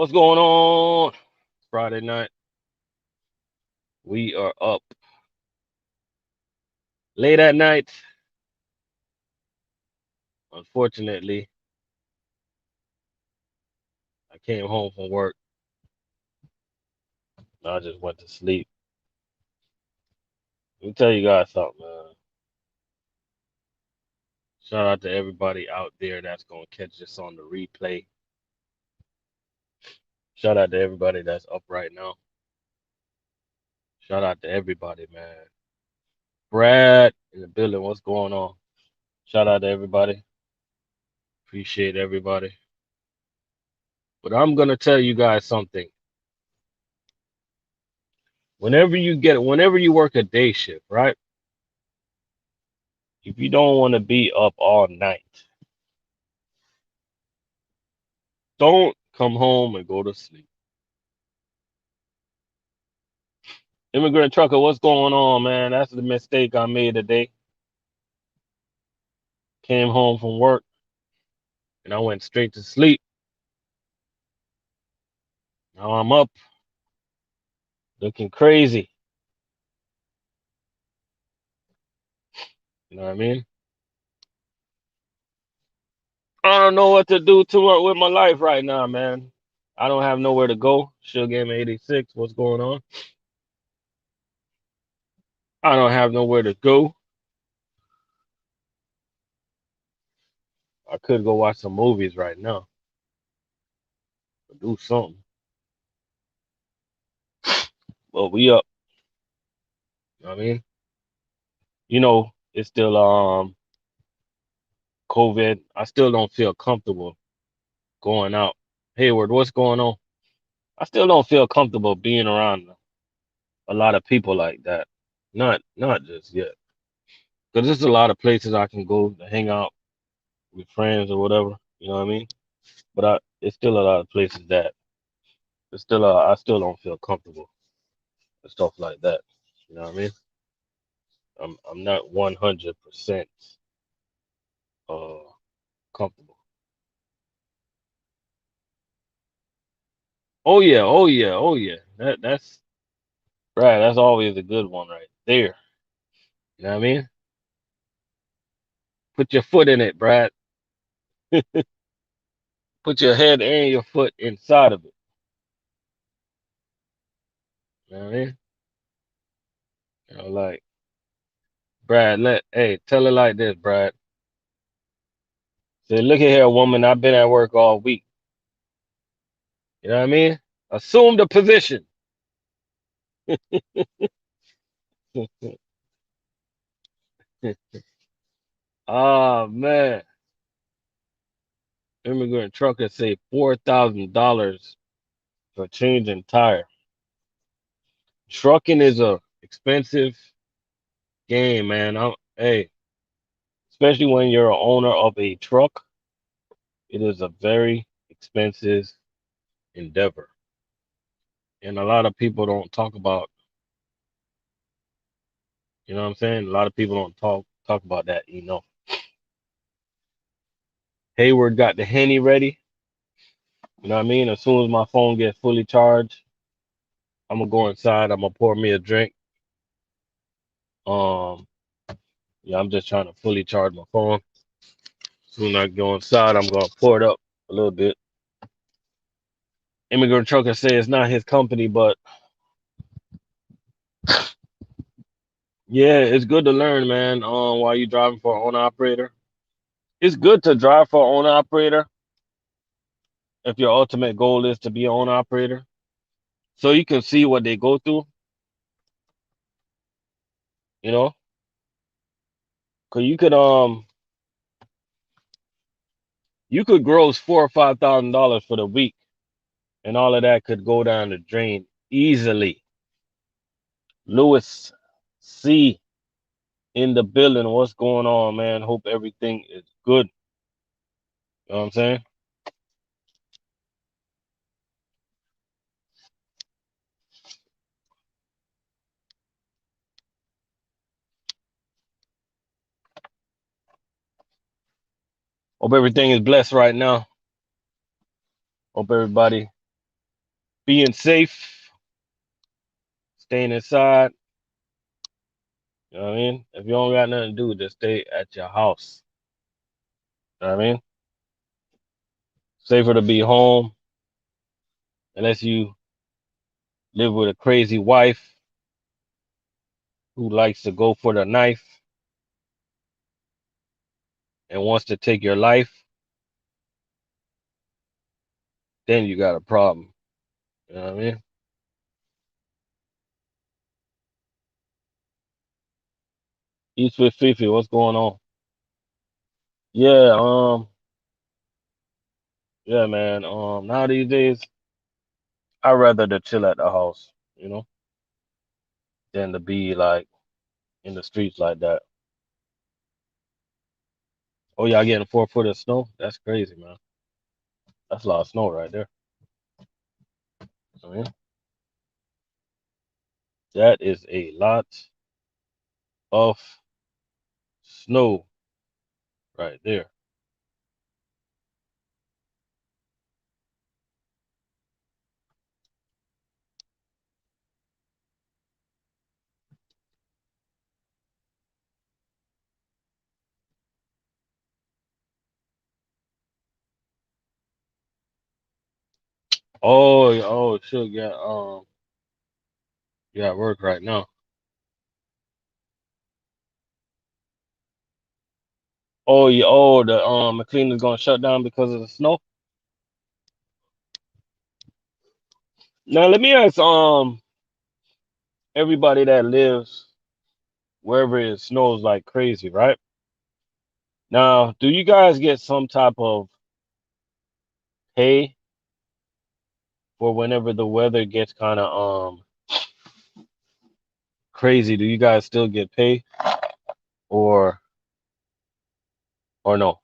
What's going on? Friday night. We are up late at night. Unfortunately, I came home from work. And I just went to sleep. Let me tell you guys something, man. Shout out to everybody out there that's gonna catch this on the replay. Shout out to everybody that's up right now. Shout out to everybody, man. Brad in the building. What's going on? Shout out to everybody. Appreciate everybody. But I'm gonna tell you guys something. Whenever you work a day shift, right? If you don't want to be up all night, don't come home and go to sleep. Immigrant trucker, what's going on, man? That's the mistake I made today. Came home from work and I went straight to sleep. Now I'm up looking crazy. You know what I mean? I don't know what to do with my life right now, man. I don't have nowhere to go. Sugar Game 86, what's going on? I don't have nowhere to go. I could go watch some movies right now or do something. But we up. You know what I mean? It's still COVID. I still don't feel comfortable going out. Hayward, what's going on? I still don't feel comfortable being around a lot of people like that. Not just yet. Because there's a lot of places I can go to hang out with friends or whatever. You know what I mean? But it's still a lot of places that I still don't feel comfortable and stuff like that. You know what I mean? I'm not 100% uh comfortable. Oh yeah, oh yeah, oh yeah. That's right. That's always a good one right there. You know what I mean? Put your foot in it, Brad. Put your head and your foot inside of it. You know what I mean? Like Brad, tell it like this, Brad. Say, look at here, woman. I've been at work all week. You know what I mean? Assume the position. Oh man, immigrant trucker say $4,000 for changing tire. Trucking is a expensive game, man. Especially when you're a owner of a truck, it is a very expensive endeavor, and a lot of people don't talk about. You know what I'm saying? A lot of people don't talk about that. Hayward got the henny ready. You know what I mean? As soon as my phone gets fully charged, I'm gonna go inside. I'm gonna pour me a drink. Um, yeah, I'm just trying to fully charge my phone. As soon as I go inside, I'm gonna pour it up a little bit. Immigrant trucker say it's not his company, but yeah, it's good to learn, man. While you driving for an owner operator, it's good to drive for an owner operator if your ultimate goal is to be an owner operator, so you can see what they go through. You know, cause you could gross $4,000 or $5,000 for the week, and all of that could go down the drain easily. Lewis C in the building. What's going on, man? Hope everything is good. You know what I'm saying? Hope everything is blessed right now. Hope everybody. being safe, staying inside. You know what I mean? If you don't got nothing to do, just stay at your house. You know what I mean? Safer to be home unless you live with a crazy wife who likes to go for the knife and wants to take your life. Then you got a problem. You know what I mean? East with Fifi, what's going on? Yeah, yeah, man. Now these days, I'd rather to chill at the house, than to be like in the streets like that. Oh, y'all getting 4 foot of snow? That's crazy, man. That's a lot of snow right there. I mean, that is a lot of snow right there. Oh, shoot, yeah, you at work right now. Oh, yeah, the McLean is gonna shut down because of the snow. Now let me ask everybody that lives wherever it snows like crazy, right? Now, do you guys get some type of pay for whenever the weather gets kind of crazy? Do you guys still get paid or no?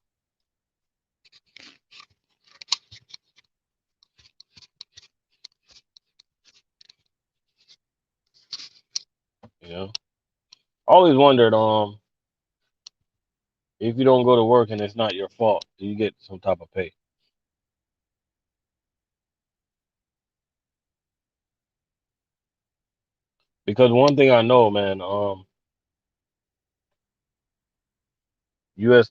You know, I always wondered if you don't go to work and it's not your fault, do you get some type of pay? Because one thing I know, man, US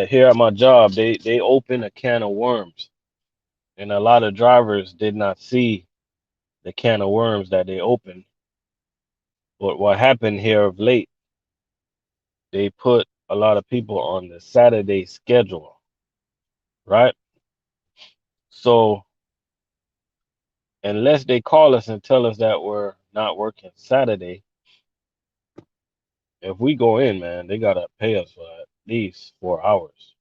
here at my job, they open a can of worms, and a lot of drivers did not see the can of worms that they opened. But what happened here of late, they put a lot of people on the Saturday schedule, right? So unless they call us and tell us that we're not working Saturday, if we go in, man, they gotta pay us for at least 4 hours.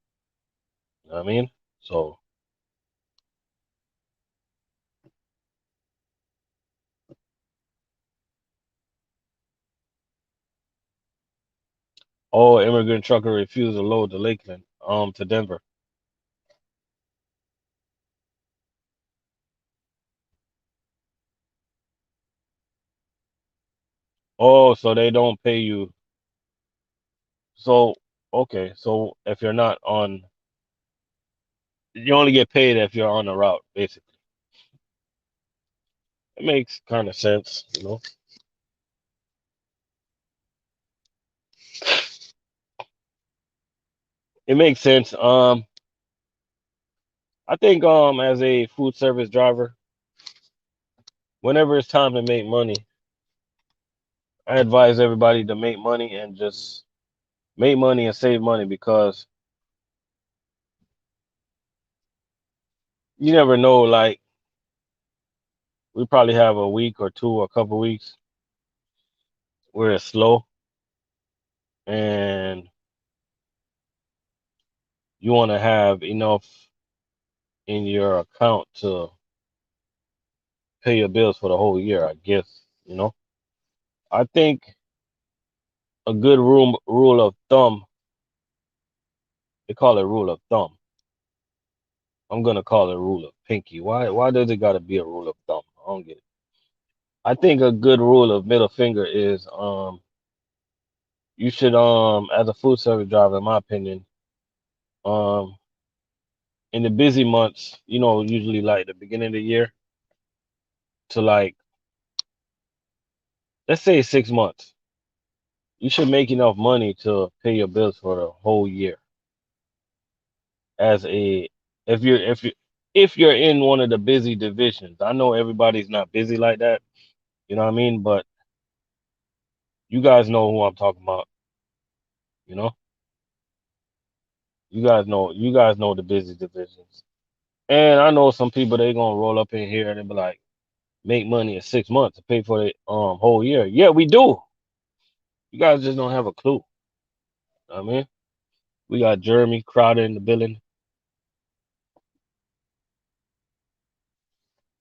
You know what I mean? So, oh, immigrant trucker refused to load to Lakeland, to Denver. Oh, so they don't pay you. So, okay, so if you're not on, you only get paid if you're on the route, basically. It makes kind of sense. It makes sense. I think as a food service driver, whenever it's time to make money, I advise everybody to make money and just make money and save money because you never know. Like we probably have a week or two, a couple weeks where it's slow, and you want to have enough in your account to pay your bills for the whole year. I guess. I think a good rule of thumb. They call it rule of thumb. I'm gonna call it rule of pinky. Why does it gotta be a rule of thumb? I don't get it. I think a good rule of middle finger is you should as a food service driver, in my opinion, um in the busy months, usually like the beginning of the year, to like, let's say 6 months. You should make enough money to pay your bills for the whole year. As a if you're in one of the busy divisions, I know everybody's not busy like that. You know what I mean? But you guys know who I'm talking about. You know, you guys know the busy divisions. And I know some people they gonna roll up in here and they be like, make money in 6 months to pay for the whole year. Yeah, we do. You guys just don't have a clue. I mean, we got Jeremy Crowder in the building.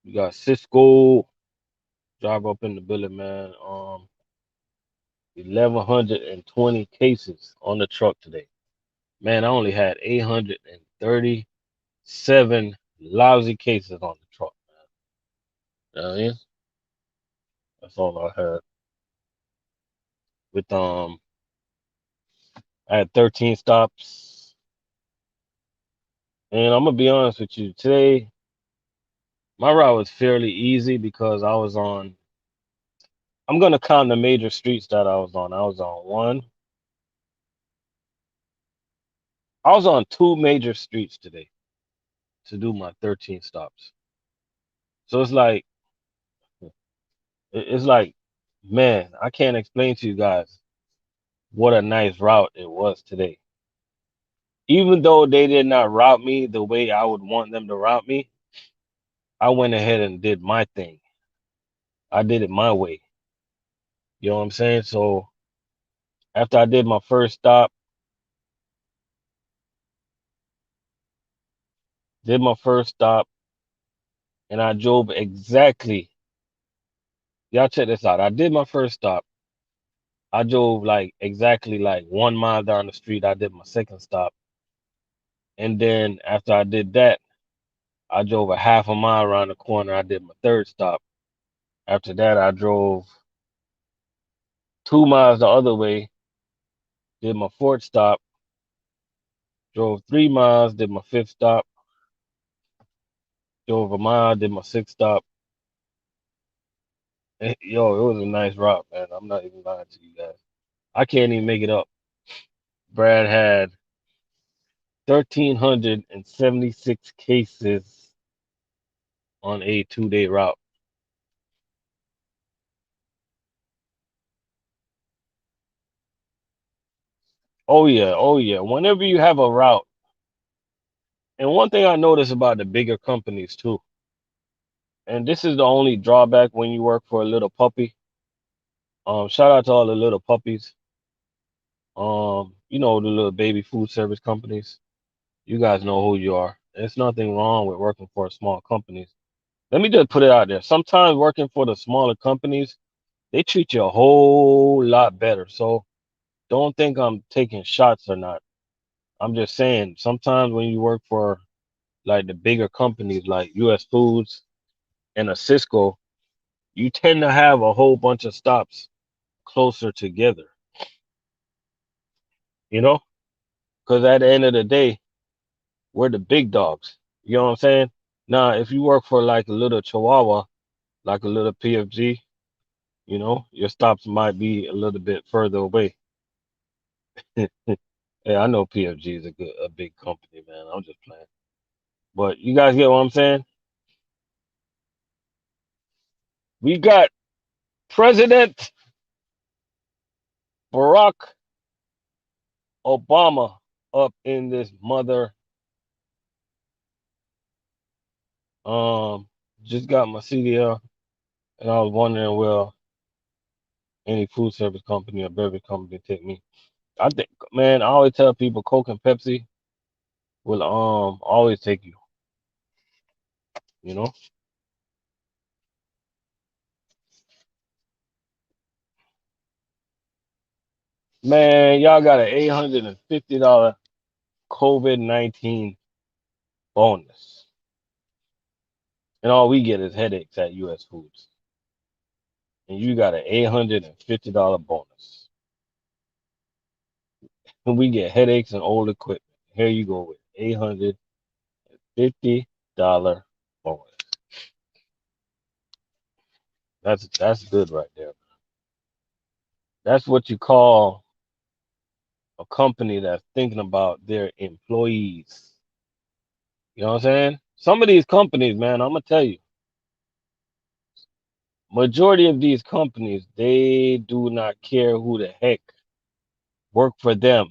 We got Cisco drive up in the building, man. 1,120 cases on the truck today. Man, I only had 837 lousy cases on the truck, man. You know what I mean? That's all I had. With I had 13 stops. And I'm gonna be honest with you, today my route was fairly easy because I'm gonna count the major streets that I was on. I was on two major streets today to do my 13 stops. So it's like, man, I can't explain to you guys what a nice route it was today. Even though they did not route me the way I would want them to route me, I went ahead and did my thing. I did it my way. You know what I'm saying? So after I did my first stop, and I drove exactly. Y'all check this out. I did my first stop. I drove like exactly like 1 mile down the street. I did my second stop. And then after I did that, I drove a half a mile around the corner. I did my third stop. After that, I drove 2 miles the other way, did my fourth stop, drove 3 miles, did my fifth stop, drove a mile, did my sixth stop. Yo, it was a nice route, man. I'm not even lying to you guys. I can't even make it up. Brad had 1,376 cases on a 2-day route. Oh yeah, oh yeah. Whenever you have a route, and one thing I notice about the bigger companies too, and this is the only drawback when you work for a little puppy. Shout out to all the little puppies. The little baby food service companies. You guys know who you are. There's nothing wrong with working for small companies. Let me just put it out there. Sometimes working for the smaller companies, they treat you a whole lot better. So don't think I'm taking shots or not. I'm just saying sometimes when you work for like the bigger companies like US Foods and a Cisco, you tend to have a whole bunch of stops closer together, you know? Because at the end of the day, we're the big dogs. You know what I'm saying? Now, if you work for like a little Chihuahua, like a little PFG, your stops might be a little bit further away. Yeah, I know PFG is a big company, man. I'm just playing. But you guys get what I'm saying? We got President Barack Obama up in this mother. Um, just got my CDL, and I was wondering, will any food service company or beverage company take me? I think, man, I always tell people Coke and Pepsi will always take you. You know, man, y'all got an $850 COVID-19 bonus, and all we get is headaches at US Foods, and you got an $850 bonus, and we get headaches and old equipment. Here you go with $850 bonus. That's good right there. That's what you call a company that's thinking about their employees. You know what I'm saying? Some of these companies, man, I'm gonna tell you, majority of these companies, they do not care who the heck work for them.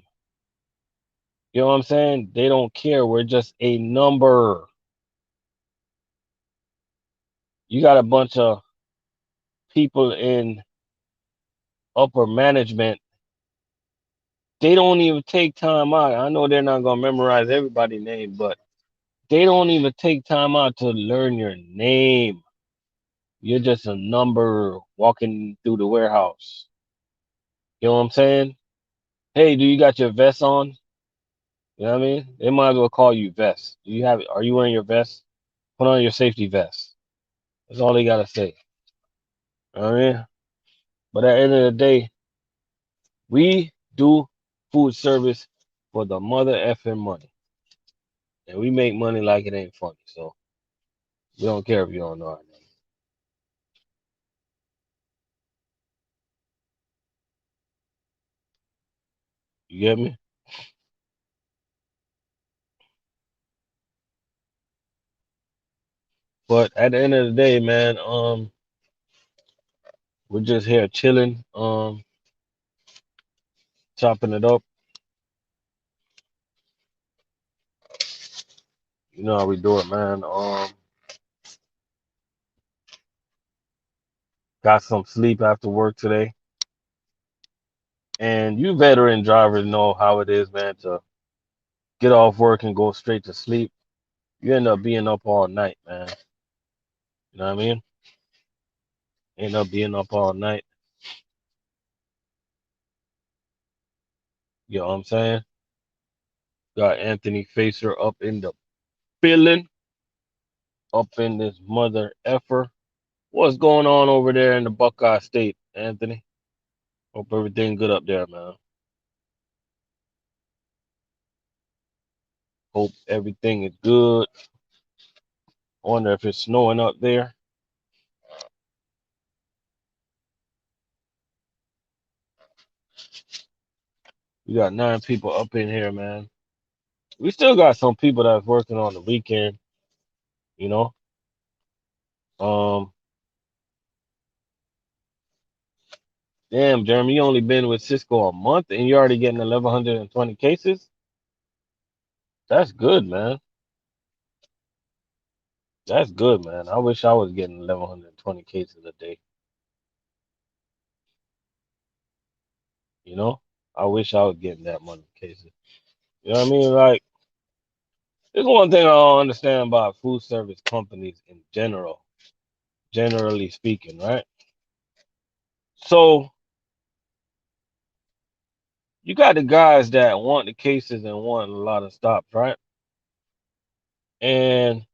You know what I'm saying? They don't care. We're just a number. You got a bunch of people in upper management. They don't even take time out. I know they're not gonna memorize everybody's name, but they don't even take time out to learn your name. You're just a number walking through the warehouse. You know what I'm saying? Hey, do you got your vest on? You know what I mean? They might as well call you vest. Do you have it? Are you wearing your vest? Put on your safety vest. That's all they gotta say. You know what I mean? But at the end of the day, we do food service for the mother effing money. And we make money like it ain't funny. So we don't care if you don't know our name. You get me? But at the end of the day, man, we're just here chilling, chopping it up. You know how we do it, man. Got some sleep after work today. And you veteran drivers know how it is, man, to get off work and go straight to sleep. You end up being up all night, man. You know what I mean? End up being up all night. You know what I'm saying? Got Anthony Facer up in the building, up in this mother effer. What's going on over there in the Buckeye State, Anthony? Hope everything good up there, man. Hope everything is good. Wonder if it's snowing up there. We got 9 people up in here, man. We still got some people that's working on the weekend, you know. Um, damn, Jeremy, you only been with Cisco a month and you already getting 1,120 cases. That's good, man. That's good, man. I wish I was getting 1,120 cases a day. You know, I wish I was getting that many cases. You know what I mean? Like, there's one thing I don't understand about food service companies in general, generally speaking, right? So you got the guys that want the cases and want a lot of stops, right? And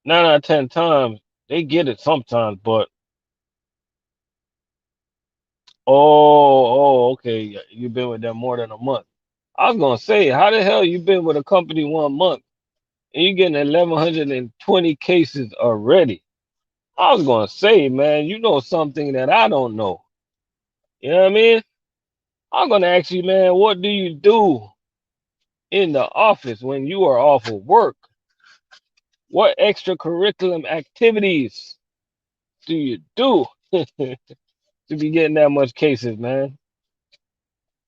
9 out of 10 times they get it sometimes, but okay, you've been with them more than a month. I was gonna say, how the hell you been with a company 1 month and you getting 1,120 cases already? I was gonna say, man, you know something that I don't know. You know what I mean? I'm gonna ask you, man, what do you do in the office when you are off of work? What extracurriculum activities do you do to be getting that much cases, man?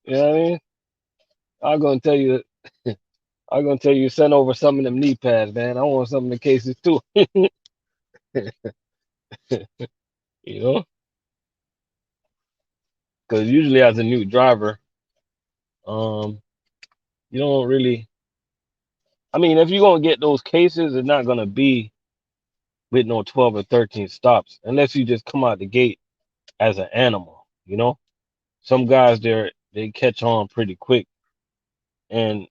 You know what I mean? I'm gonna tell you, I'm gonna tell you, send over some of them knee pads, man. I want some of the cases too. You know, because usually as a new driver, um, you don't really. I mean, if you're gonna get those cases, it's not gonna be with no 12 or 13 stops, unless you just come out the gate as an animal. You know, some guys they catch on pretty quick, and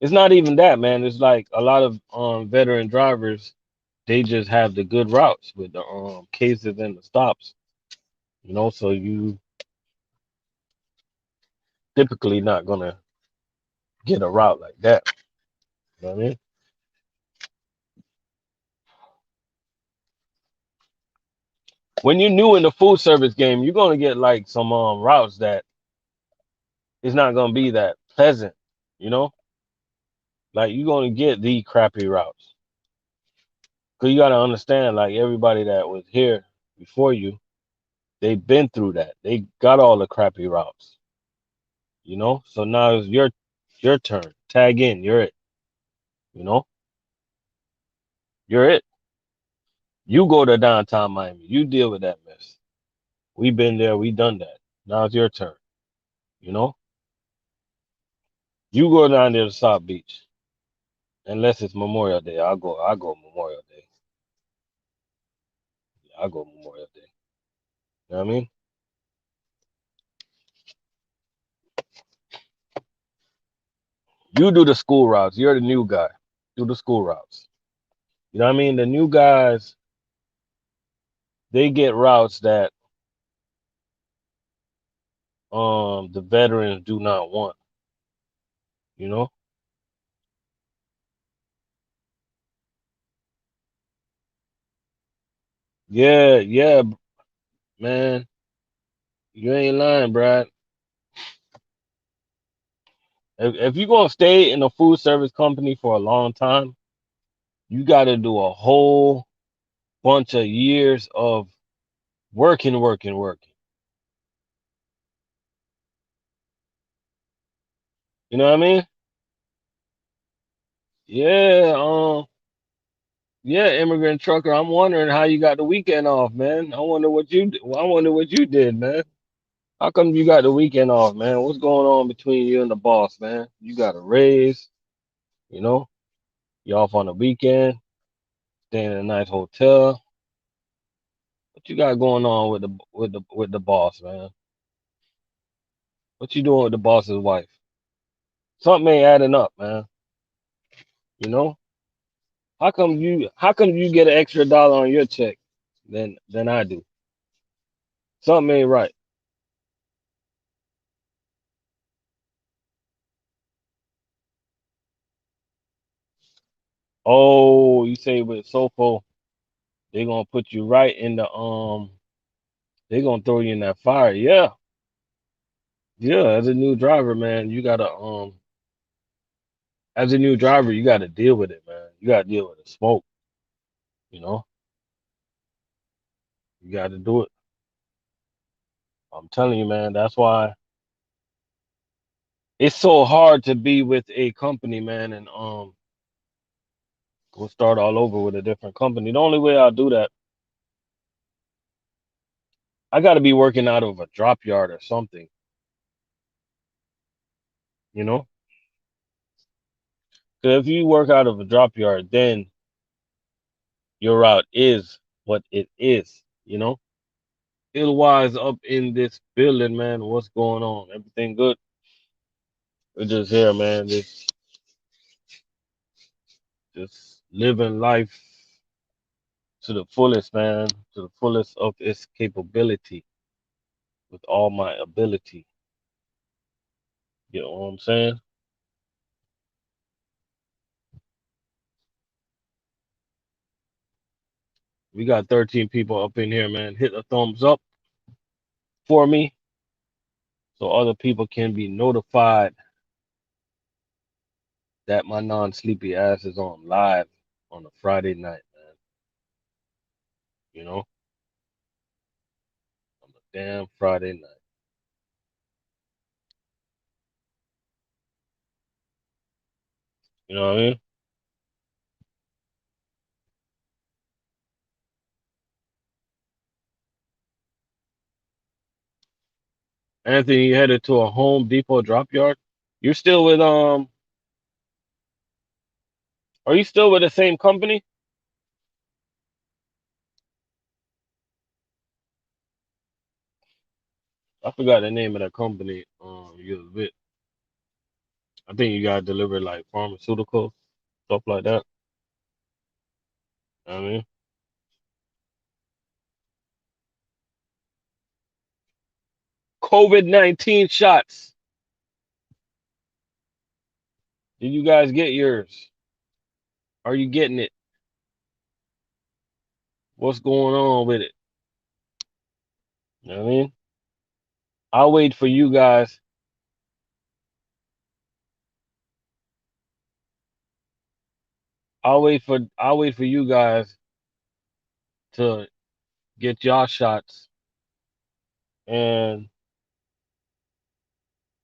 it's not even that, man. It's like a lot of veteran drivers, they just have the good routes with the cases and the stops. You know, so you typically not gonna get a route like that. You know what I mean? when you're new in the food service game, you're gonna get like some routes that it's not gonna be that pleasant, you know? Like you're gonna get the crappy routes. Cause you gotta understand, like everybody that was here before you, they've been through that. They got all the crappy routes, you know? So now it's your turn. Tag in, you're it, you know? You're it. You go to downtown Miami. You deal with that mess. We've been there, we done that. Now it's your turn, you know? You go down there to South Beach. Unless it's Memorial Day. I go Memorial Day. I go Memorial Day. You know what I mean? You do the school routes. You're the new guy. Do the school routes. You know what I mean? The new guys, they get routes that the veterans do not want, you know? Yeah, yeah, man. You ain't lying, Brad. If you're gonna stay in a food service company for a long time, you gotta do a whole bunch of years of working, working, working. You know what I mean? Yeah, yeah, immigrant trucker. I'm wondering how you got the weekend off, man. I wonder what you did, man. How come you got the weekend off, man? What's going on between you and the boss, man? You got a raise, you know? You off on the weekend, staying in a nice hotel. What you got going on with the boss, man? What you doing with the boss's wife? Something ain't adding up, man. You know? How come you get an extra dollar on your check than I do? Something ain't right. Oh, you say with Sofo, they gonna put you right in the they gonna throw you in that fire. Yeah. Yeah, as a new driver, man, you gotta as a new driver, you gotta deal with it, man. You gotta deal with the smoke, you know? You gotta do it. I'm telling you, man, that's why it's so hard to be with a company, man, and go start all over with a different company. The only way I'll do that, I gotta be working out of a drop yard or something, you know? 'Cause if you work out of a drop yard, then your route is what it is, you know? Wise up in this building, man. What's going on? Everything good? We're just here, man. Just living life to the fullest, man. To the fullest of its capability with all my ability. You know what I'm saying? We got 13 people up in here, man. Hit a thumbs up for me so other people can be notified that my non-sleepy ass is on live on a Friday night, man. You know, on a damn Friday night. You know what I mean? Anthony, you headed to a Home Depot drop yard. You're still with are you still with the same company? I forgot the name of that company. You was with. I think you got delivered like pharmaceuticals, stuff like that. I mean, COVID-19 shots. Did you guys get yours? Are you getting it? What's going on with it? You know what I mean? I'll wait for you guys. I'll wait for you guys to get y'all shots, and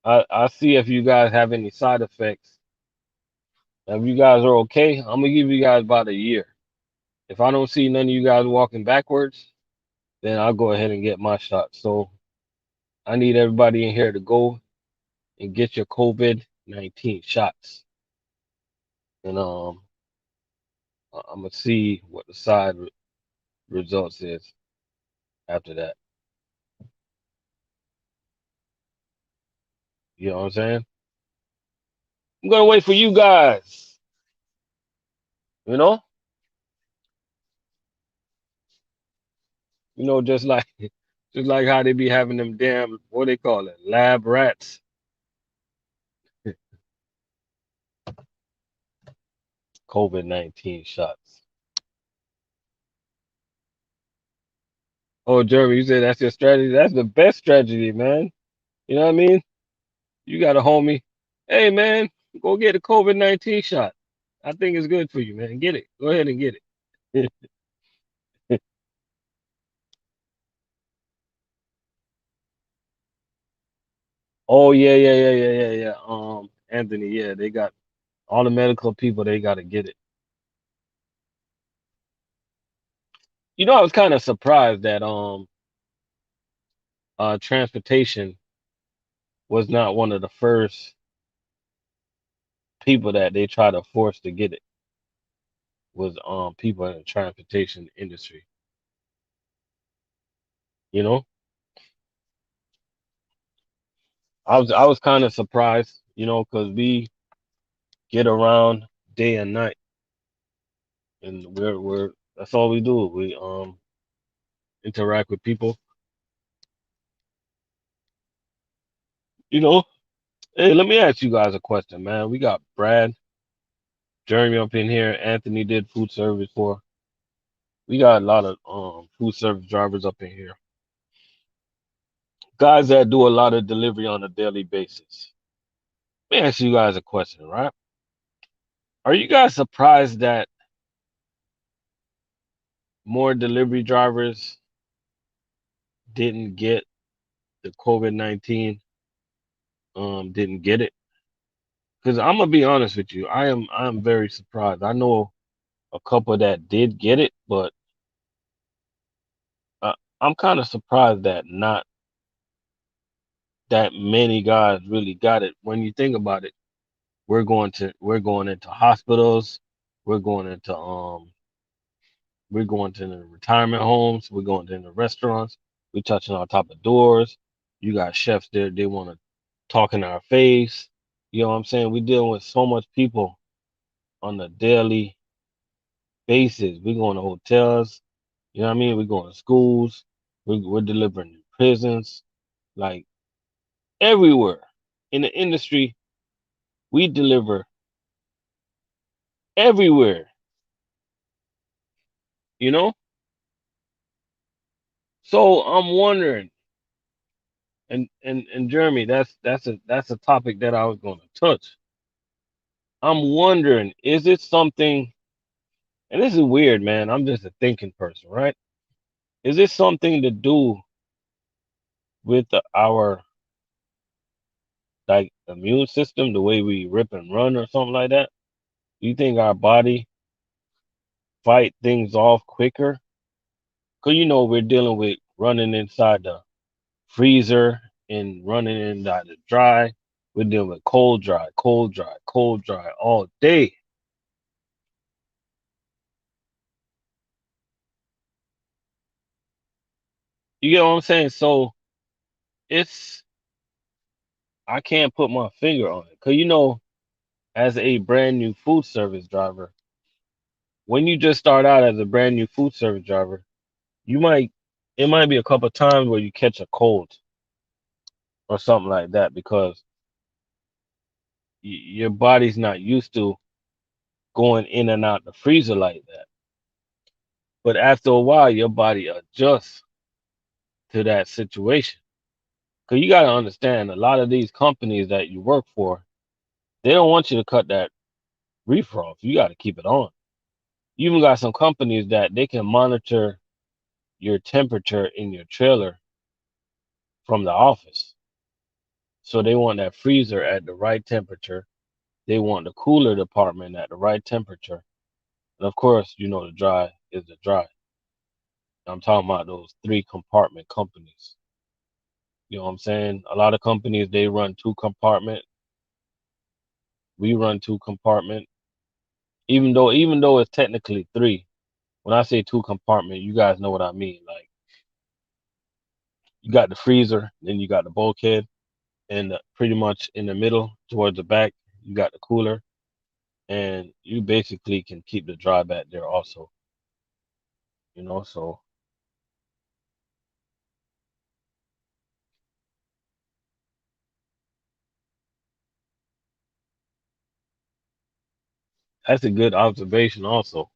I see if you guys have any side effects. If you guys are okay, I'm gonna give you guys about a year. If I don't see none of you guys walking backwards, then I'll go ahead and get my shot. So I need everybody in here to go and get your COVID-19 shots, and I'm gonna see what the results is after that. You know what I'm saying? I'm gonna wait for you guys. You know, just like just like how they be having them damn what they call it, lab rats. COVID-19 shots. Oh, Jeremy, you said that's your strategy. That's the best strategy, man. You know what I mean? You got a homie. Hey, man, go get a COVID-19 shot. I think it's good for you, man. Get it. Go ahead and get it. Oh yeah, yeah, yeah, yeah, yeah, yeah. Anthony, yeah, they got all the medical people. They got to get it. I was kind of surprised that transportation was not one of the first people that they try to force to get it. Was people in the transportation industry. You know, I was kind of surprised. Because we get around day and night, and we're that's all we do. We interact with people. You know, hey, let me ask you guys a question, man. We got Brad, Jeremy up in here. Anthony did food service for. We got a lot of food service drivers up in here. Guys that do a lot of delivery on a daily basis. Let me ask you guys a question, right? Are you guys surprised that more delivery drivers didn't get the COVID-19? Didn't get it? Because I'm gonna be honest with you, I'm very surprised. I know a couple that did get it, but uh, I'm kind of surprised that not that many guys really got it. When you think about it, we're going into hospitals, we're going into we're going to the retirement homes, we're going to the restaurants, we're touching on top of doors. You got chefs there, they want to talk in our face. You know what I'm saying? We're dealing with so much people on a daily basis. We're going to hotels, you know what I mean? We're going to schools, we're delivering in prisons, like everywhere. In the industry, we deliver everywhere, you know? So I'm wondering, and Jeremy, that's a topic that I was going to touch. I'm wondering, is it something, and this is weird, man. I'm just a thinking person, right? Is it something to do with our like immune system, the way we rip and run or something like that? Do you think our body fight things off quicker? Cause we're dealing with running inside the freezer and running inside the dry. We're dealing with cold dry, cold dry, cold dry all day. You get what I'm saying? So it's I can't put my finger on it. Cause as a brand new food service driver, when you just start out as a brand new food service driver, you might it might be a couple times where you catch a cold or something like that because your body's not used to going in and out the freezer like that. But after a while, your body adjusts to that situation. Because you got to understand, a lot of these companies that you work for, they don't want you to cut that reefer off. You got to keep it on. You even got some companies that they can monitor your temperature in your trailer from the office. So they want that freezer at the right temperature. They want the cooler department at the right temperature. And of course, the dry is the dry. I'm talking about those three compartment companies. You know what I'm saying? A lot of companies they run two compartment. We run two compartment. Even though it's technically three. When I say two compartment, you guys know what I mean. Like you got the freezer, then you got the bulkhead, and pretty much in the middle towards the back, you got the cooler, and you basically can keep the dry back there also. So that's a good observation also.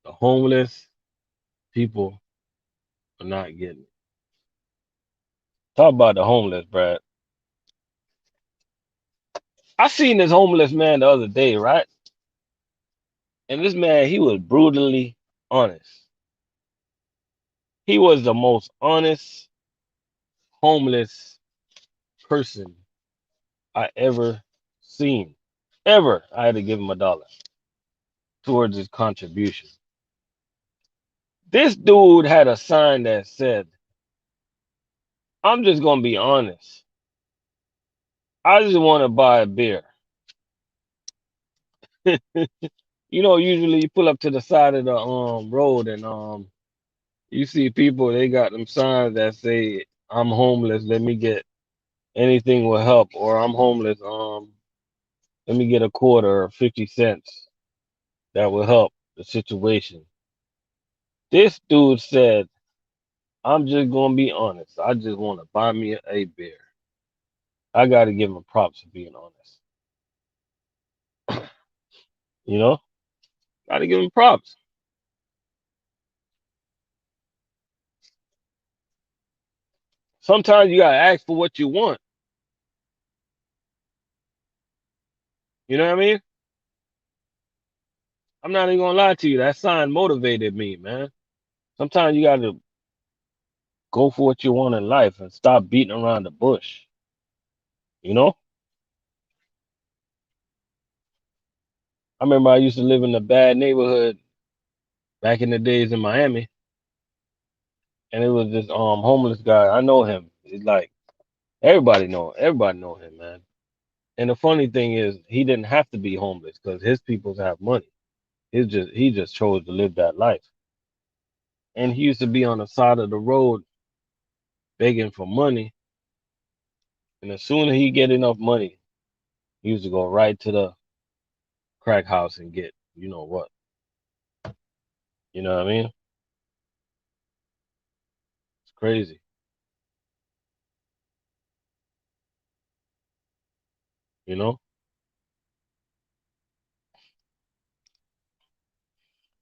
The homeless people are not getting it. Talk about the homeless, Brad. I seen this homeless man the other day, right? And this man, he was brutally honest. He was the most honest homeless person I ever seen. Ever. I had to give him $1 towards his contribution. This dude had a sign that said, I'm just gonna be honest. I just want to buy a beer. Usually you pull up to the side of the road and you see people they got them signs that say I'm homeless, let me get anything will help, or I'm homeless, let me get a quarter or 50 cents that will help the situation. This dude said, I'm just gonna be honest. I just want to buy me a beer. I gotta give him props for being honest. You know, gotta give him props. Sometimes you gotta ask for what you want. You know what I mean? I'm not even gonna lie to you. That sign motivated me, man. Sometimes you gotta go for what you want in life and stop beating around the bush. You know? I remember I used to live in a bad neighborhood back in the days in Miami, and it was this homeless guy. I know him. It's like everybody know him, man. And the funny thing is, he didn't have to be homeless because his peoples have money. He just chose to live that life. And he used to be on the side of the road begging for money. And as soon as he get enough money, he used to go right to the crack house and get, you know what? You know what I mean? It's crazy. You know?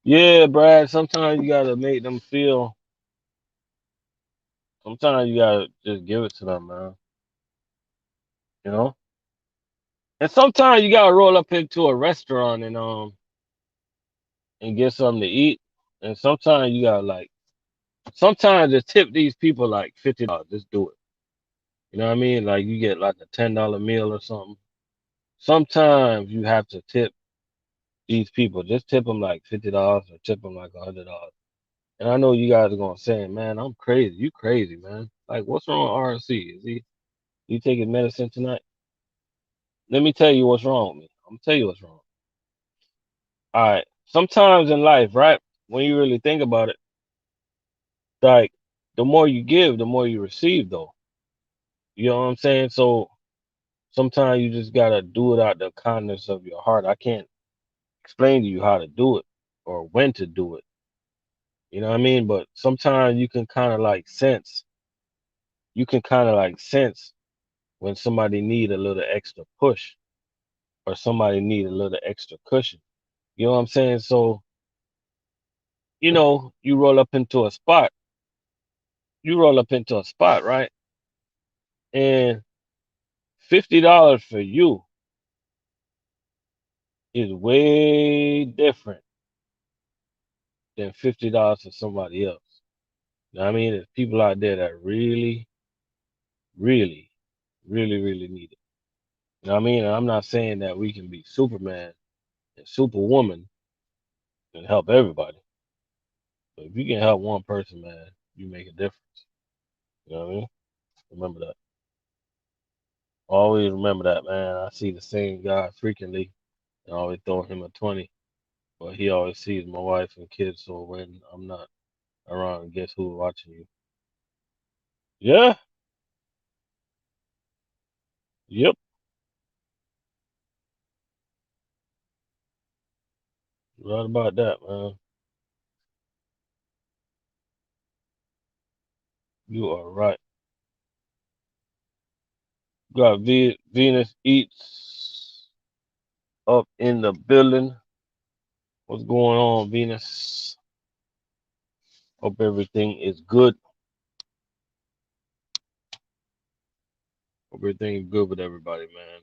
Yeah, Brad. Sometimes you gotta make them feel. Sometimes you gotta just give it to them, man. You know? And sometimes you gotta roll up into a restaurant and get something to eat. And sometimes you gotta like sometimes just tip these people like $50. Just do it. You know what I mean? Like you get like a $10 meal or something. Sometimes you have to tip these people. Just tip them like $50 or tip them like $100. And I know you guys are gonna say, man, I'm crazy. You crazy, man. Like what's wrong with RC? Is he you taking medicine tonight? Let me tell you what's wrong with me. I'm gonna tell you what's wrong. All right. Sometimes in life, right? When you really think about it, like the more you give, the more you receive though. You know what I'm saying? So sometimes you just gotta do it out the kindness of your heart. I can't explain to you how to do it or when to do it. You know what I mean? But sometimes you can kind of like sense when somebody need a little extra push or somebody need a little extra cushion. You know what I'm saying? So, you roll up into a spot You roll up into a spot, right? And $50 for you is way different than $50 for somebody else. You know what I mean? There's people out there that really, really, really need it. You know what I mean? And I'm not saying that we can be Superman and Superwoman and help everybody. But if you can help one person, man, you make a difference. You know what I mean? Remember that. Always remember that, man. I see the same guy frequently and I always throw him a 20. But he always sees my wife and kids, so when I'm not around, guess who's watching you? Yeah, yep, right about that, man. You are right. Got Venus Eats up in the building. What's going on, Venus? Hope everything is good. Hope everything is good with everybody, man.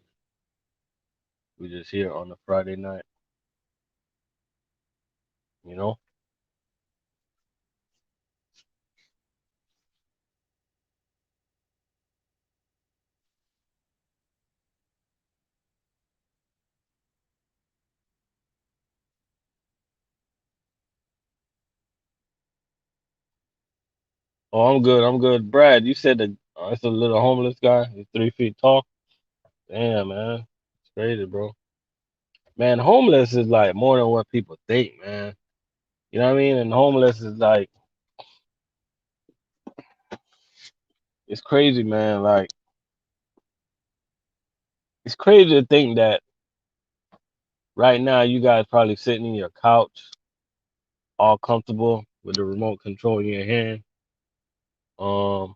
We just here on a Friday night, you know? Oh, I'm good. I'm good. Brad, you said that it's a little homeless guy. He's 3 feet tall. Damn, man. It's crazy, bro. Man, homeless is like more than what people think, man. You know what I mean? And homeless is like, it's crazy, man. Like, it's crazy to think that right now you guys probably sitting in your couch, all comfortable with the remote control in your hand. Um,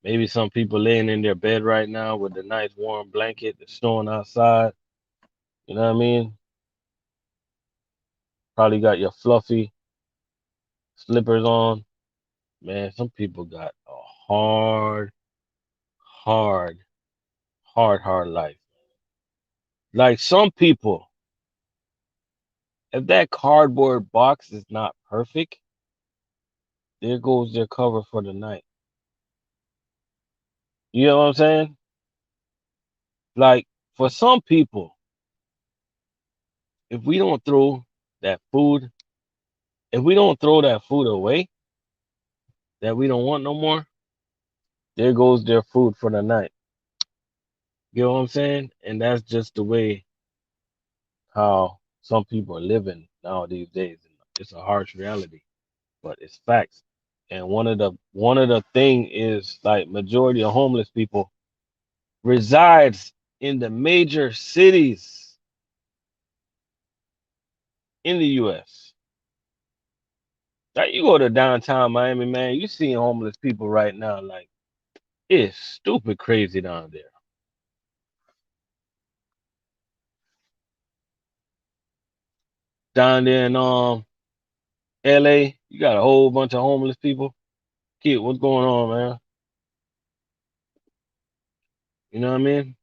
Maybe some people laying in their bed right now with a nice warm blanket, it's snowing outside. You know what I mean? Probably got your fluffy slippers on. Man, some people got a hard, hard life. Like some people, if that cardboard box is not perfect, there goes their cover for the night. You know what I'm saying? Like for some people, if we don't throw that food, if we don't throw that food away that we don't want no more, there goes their food for the night. You know what I'm saying? And that's just the way how some people are living now these days. It's a harsh reality, but it's facts. And one of the thing is like majority of homeless people resides in the major cities in the US. Like you go to downtown Miami, man, you see homeless people right now. Like it's stupid crazy down there. Down there in LA, you got a whole bunch of homeless people. Kid, what's going on, man? You know what I mean?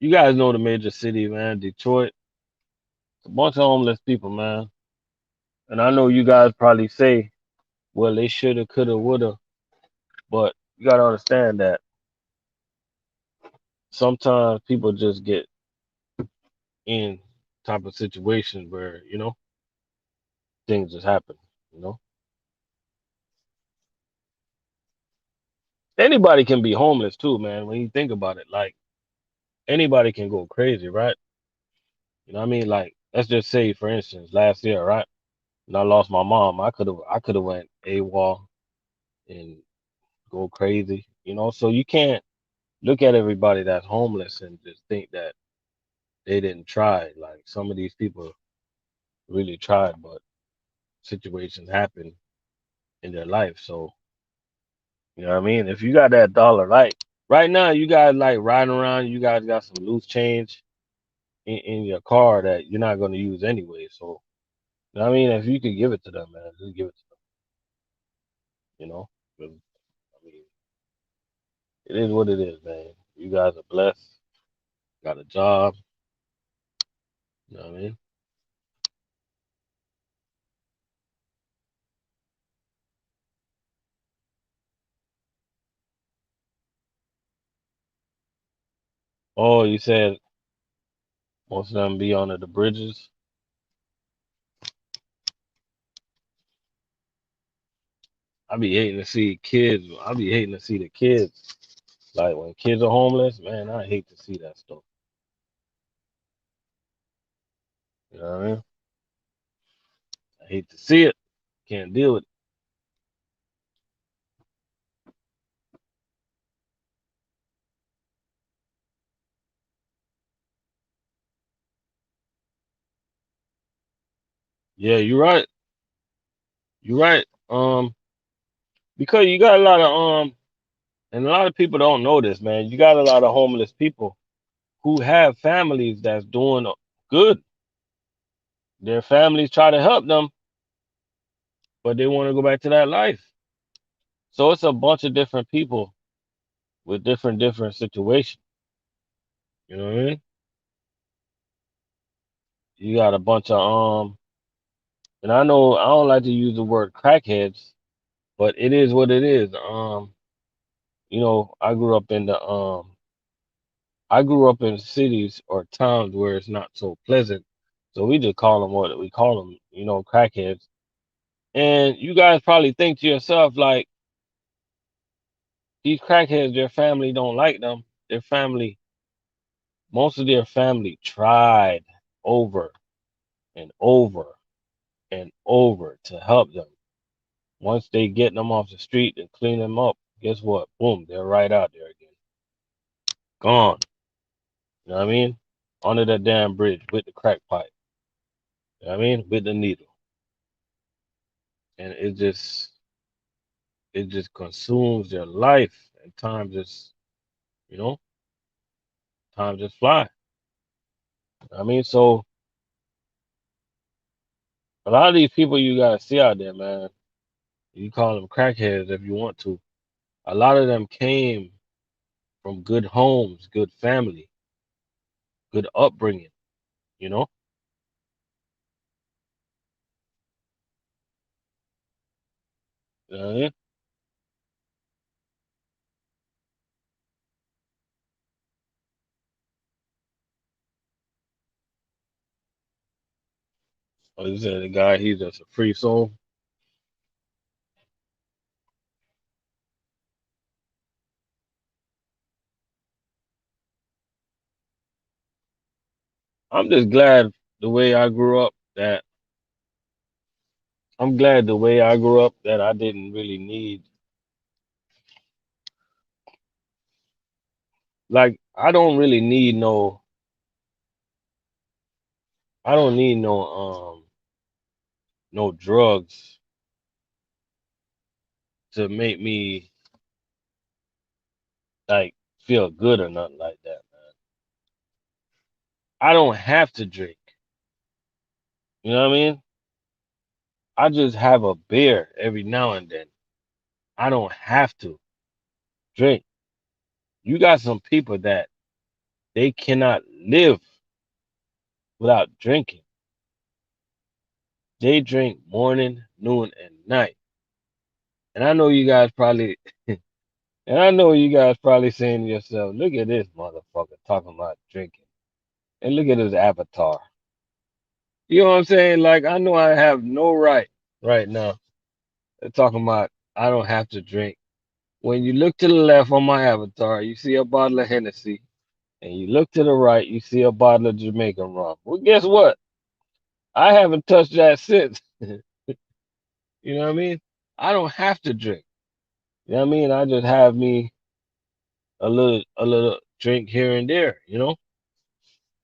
You guys know the major city, man. Detroit, it's a bunch of homeless people, man. And I know you guys probably say, well, they shoulda, coulda, woulda, but you gotta understand that sometimes people just get in type of situations where things just happen. You know, anybody can be homeless too, man. When you think about it, like anybody can go crazy, right? You know what I mean? Like let's just say, for instance, last year, right? And I lost my mom. I could have went AWOL and go crazy. So you can't look at everybody that's homeless and just think that they didn't try. Like some of these people really tried, but situations happen in their life. So you know what I mean? If you got that dollar, right now, you guys like riding around, you guys got some loose change in your car that you're not gonna use anyway. So you know what I mean? If you could give it to them, man, just give it to them. you know. 'Cause, I mean, it is what it is, man. You guys are blessed, got a job, you know what I mean? Oh, you said most of them be under the bridges. I be hating to see kids. I be hating to see the kids. Like when kids are homeless, man, I hate to see that stuff. You know what I mean? I hate to see it. Can't deal with it. Yeah, you're right. You're right. Because you got a lot of and a lot of people don't know this, man. You got a lot of homeless people who have families that's doing good. Their families try to help them, but they want to go back to that life. So it's a bunch of different people with different situations. You know what I mean? You got a bunch of and I know I don't like to use the word crackheads, but it is what it is. I grew up in cities or towns where it's not so pleasant. So we just call them what we call them, crackheads. And you guys probably think to yourself, like, these crackheads, their family don't like them. Their family, most of their family tried over and over and over to help them. Once they get them off the street and clean them up, guess what? Boom, they're right out there again. Gone. You know what I mean? Under that damn bridge with the crack pipe. You know what I mean? With the needle. And it just consumes their life and you know, time just fly. I mean, so a lot of these people you guys see out there, man, you call them crackheads if you want to. A lot of them came from good homes, good family, good upbringing, you know? You know what I mean? Or you said the guy, he's just a free soul. I'm just glad the way I grew up that I'm glad the way I grew up that I didn't really need, like, I don't need no drugs to make me like feel good or nothing like that, man. I don't have to drink. You know what I mean? I just have a beer every now and then. I don't have to drink. You got some people that they cannot live without drinking. They drink morning, noon, and night. And I know you guys probably and I know you guys probably saying to yourself, look at this motherfucker talking about drinking. And look at his avatar. You know what I'm saying? Like I know I have no right now talking about I don't have to drink. When you look to the left on my avatar, you see a bottle of Hennessy, and you look to the right, you see a bottle of Jamaican rum. Well, guess what? I haven't touched that since. You know what I mean? I don't have to drink. You know what I mean? I just have me a little drink here and there, you know?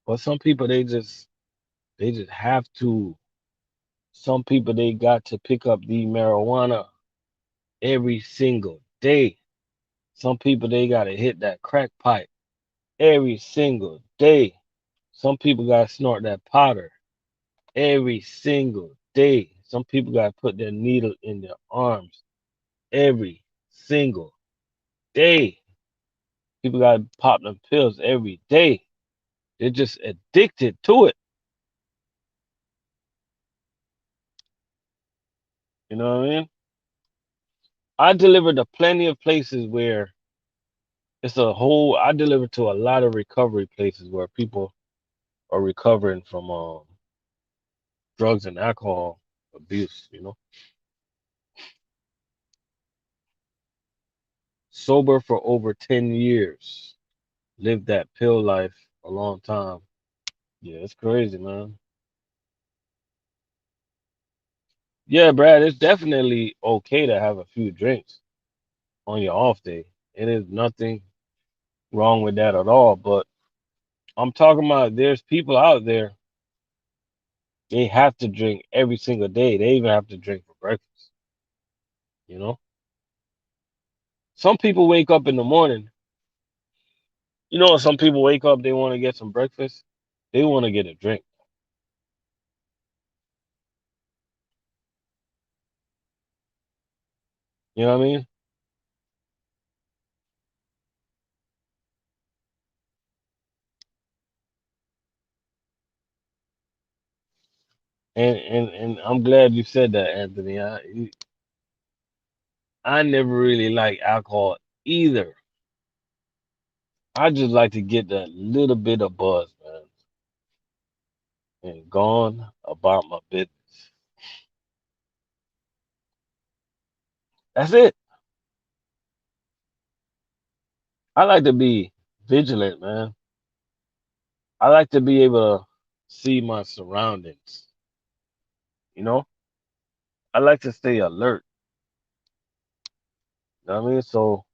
But some people they just have to. Some people they got to pick up the marijuana every single day. Some people they gotta hit that crack pipe every single day. Some people gotta snort that powder every single day. Some people gotta put their needle in their arms every single day. People got to pop them pills every day. They're just addicted to it. You know what I mean? I deliver to plenty of places where it's a whole. I deliver to a lot of recovery places where people are recovering from drugs and alcohol abuse. Sober for over 10 years, lived that pill life a long time. Yeah, it's crazy, man. Yeah, Brad, it's definitely okay to have a few drinks on your off day. It is nothing wrong with that at all. But I'm talking about there's people out there, they have to drink every single day. They even have to drink for breakfast, you know? Some people wake up in the morning. Some people wake up, they want to get some breakfast. They want to get a drink. You know what I mean? And I'm glad you said that, Anthony. I never really like alcohol either. I just like to get that little bit of buzz, man, and gone about my business. That's it. I like to be vigilant, man. I like to be able to see my surroundings. You know, I like to stay alert. You know what I mean? So,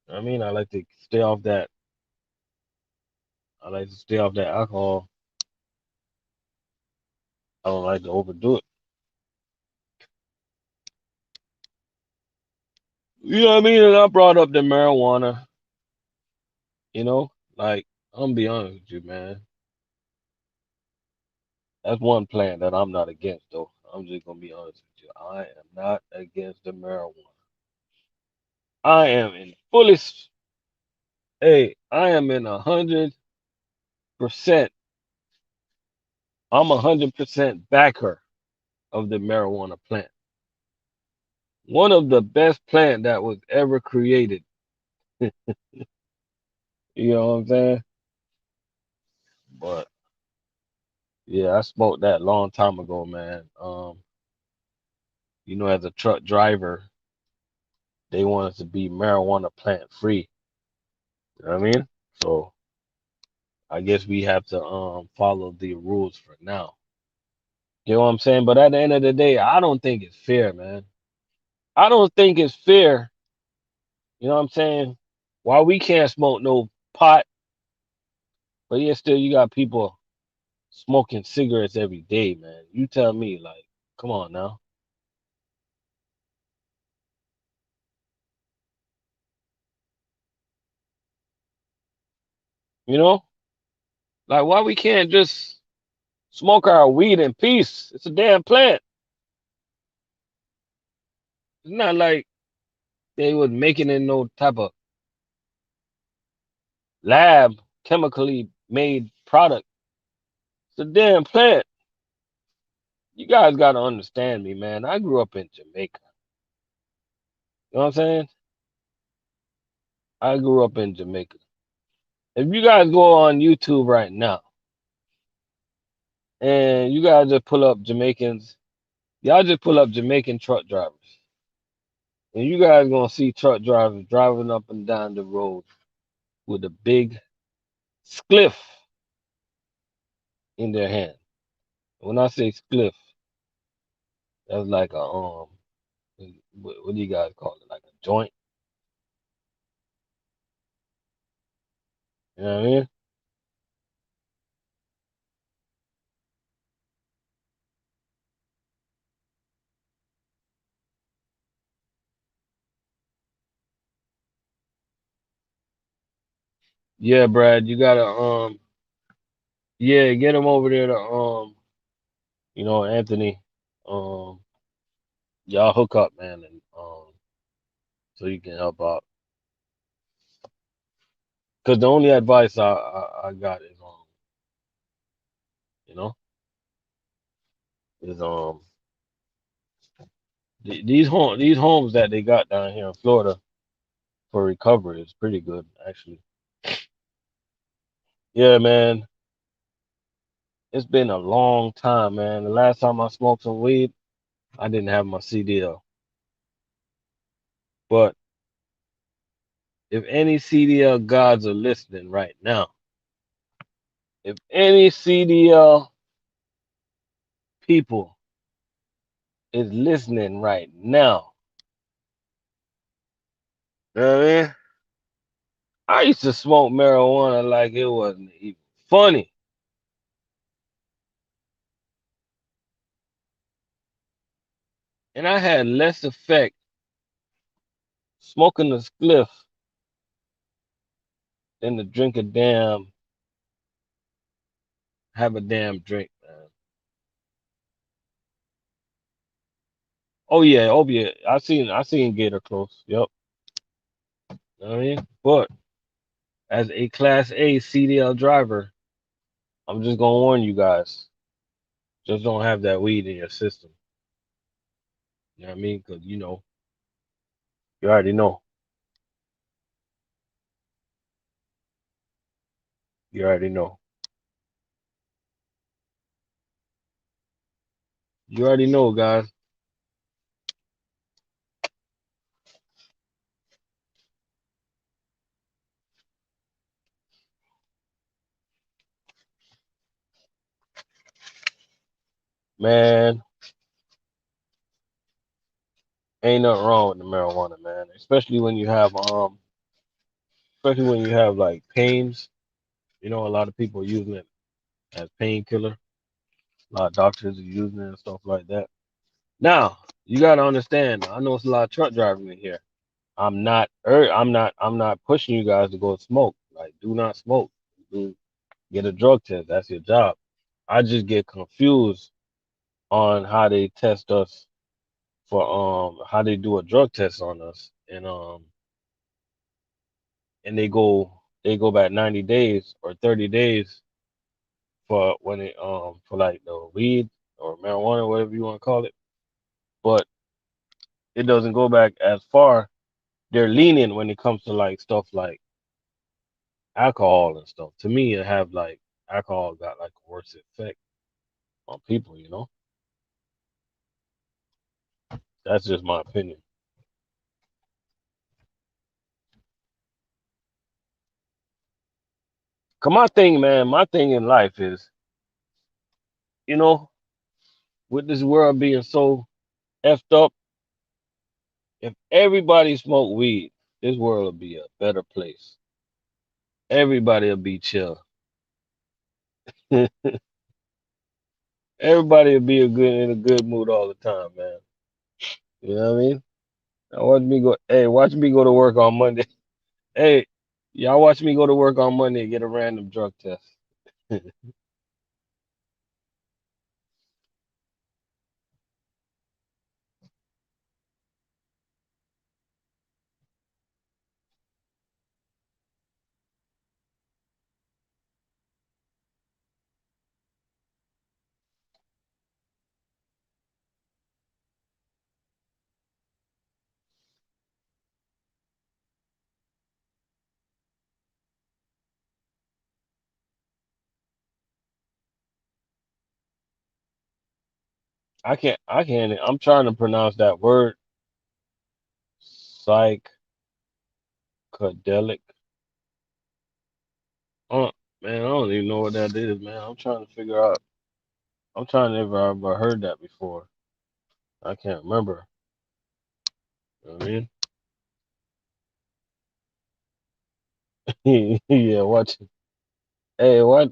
I like to stay off that. I like to stay off that alcohol. I don't like to overdo it. You know what I mean? And I brought up the marijuana. You know, like I'm gonna be honest with you, man. That's one plant that I'm not against, though. I'm just gonna be honest with you. I am not against the marijuana. I am in fully. Hey, I am in 100%. I'm 100% backer of the marijuana plant. One of the best plant that was ever created. You know what I'm saying? But yeah, I smoked that long time ago, man. As a truck driver, they want us to be marijuana plant free. You know what I mean? So I guess we have to follow the rules for now. You know what I'm saying? But at the end of the day, I don't think it's fair, man. I don't think it's fair. You know what I'm saying? Why we can't smoke no pot, but yeah, still you got people smoking cigarettes every day, man. You tell me, like, come on now. You know? Like why we can't just smoke our weed in peace? It's a damn plant. It's not like they was making it in no type of lab chemically made product. It's a damn plant. You guys gotta understand me, man. I grew up in Jamaica. You know what I'm saying? I grew up in Jamaica. If you guys go on YouTube right now and you guys just pull up Jamaicans, y'all just pull up Jamaican truck drivers. And you guys gonna see truck drivers driving up and down the road with a big spliff in their hand. When I say spliff, that's like a what do you guys call it? Like a joint. You know what I mean? Yeah, Brad, you gotta yeah, get him over there to Anthony. Um y'all hook up, man, and so you can help out. Because the only advice I got is you know, is these homes that they got down here in Florida for recovery is pretty good actually. Yeah, man, it's been a long time, man. The last time I smoked some weed, I didn't have my CDL. But if any CDL gods are listening right now, if any CDL people is listening right now, you know what I mean? I used to smoke marijuana like it wasn't even funny. And I had less effect smoking a spliff than to drink a damn, have a damn drink, man. Oh yeah. I seen Gator close. Yep. You know what I mean? But as a class A CDL driver, I'm just gonna warn you guys. Just don't have that weed in your system. You know what I mean? Because you already know. You already know. You already know, guys. Man, ain't nothing wrong with the marijuana, man. Especially when you have like pains. A lot of people are using it as painkiller. A lot of doctors are using it and stuff like that. Now, you gotta understand. I know it's a lot of truck drivers in here. I'm not pushing you guys to go smoke. Like, do not smoke. Do get a drug test. That's your job. I just get confused on how they test us for how they do a drug test on us and they go back 90 days or 30 days for when it for like the weed or marijuana, whatever you want to call it. But it doesn't go back as far. They're lenient when it comes to like stuff like alcohol and stuff. To me, it have like alcohol got like a worse effect on people. That's just my opinion. Cause my thing in life is, you know, with this world being so effed up, if everybody smoked weed, this world would be a better place. Everybody will be chill. Everybody will be in a good mood all the time, man. You know what I mean? Now watch me go. Hey, watch me go to work on Monday. Hey, y'all watch me go to work on Monday and get a random drug test. I can't. I'm trying to pronounce that word, psychedelic. Uh, man, I don't even know what that is, man. I'm trying to figure out. I'm trying to ever heard that before. I can't remember. You know what I mean? Yeah, watch. Hey, watch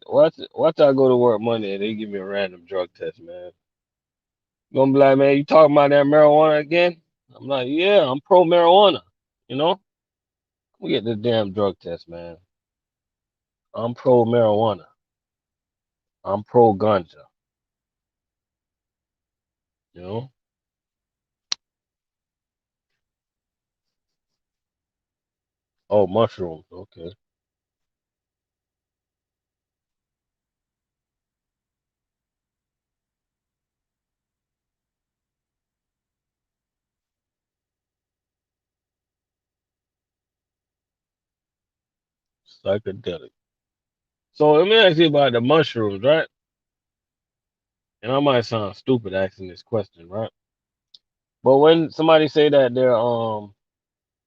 I go to work Monday and they give me a random drug test, man. You gonna be like, man, you talking about that marijuana again? I'm like, yeah, I'm pro marijuana. You know, we get the damn drug test, man. I'm pro marijuana. I'm pro ganja. You know, Oh, mushrooms. Okay. Psychedelic. So let me ask you about the mushrooms, right? And I might sound stupid asking this question, right? But when somebody say that they're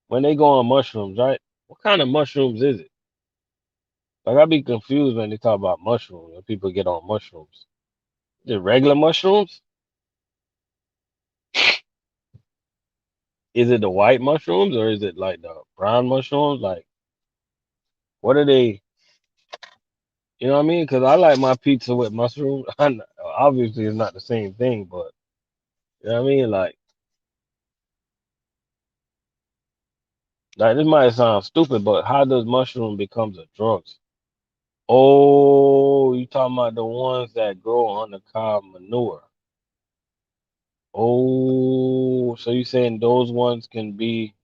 when they go on mushrooms, right? What kind of mushrooms is it? Like I be confused when they talk about mushrooms when people get on mushrooms. Is it regular mushrooms? Is it the white mushrooms or is it like the brown mushrooms? Like what are they? You know what I mean? Because I like my pizza with mushrooms. Obviously, it's not the same thing, but you know what I mean? Like this might sound stupid, but how does mushroom becomes a drugs? Oh, you talking about the ones that grow on the cow manure? Oh, so you saying those ones can be?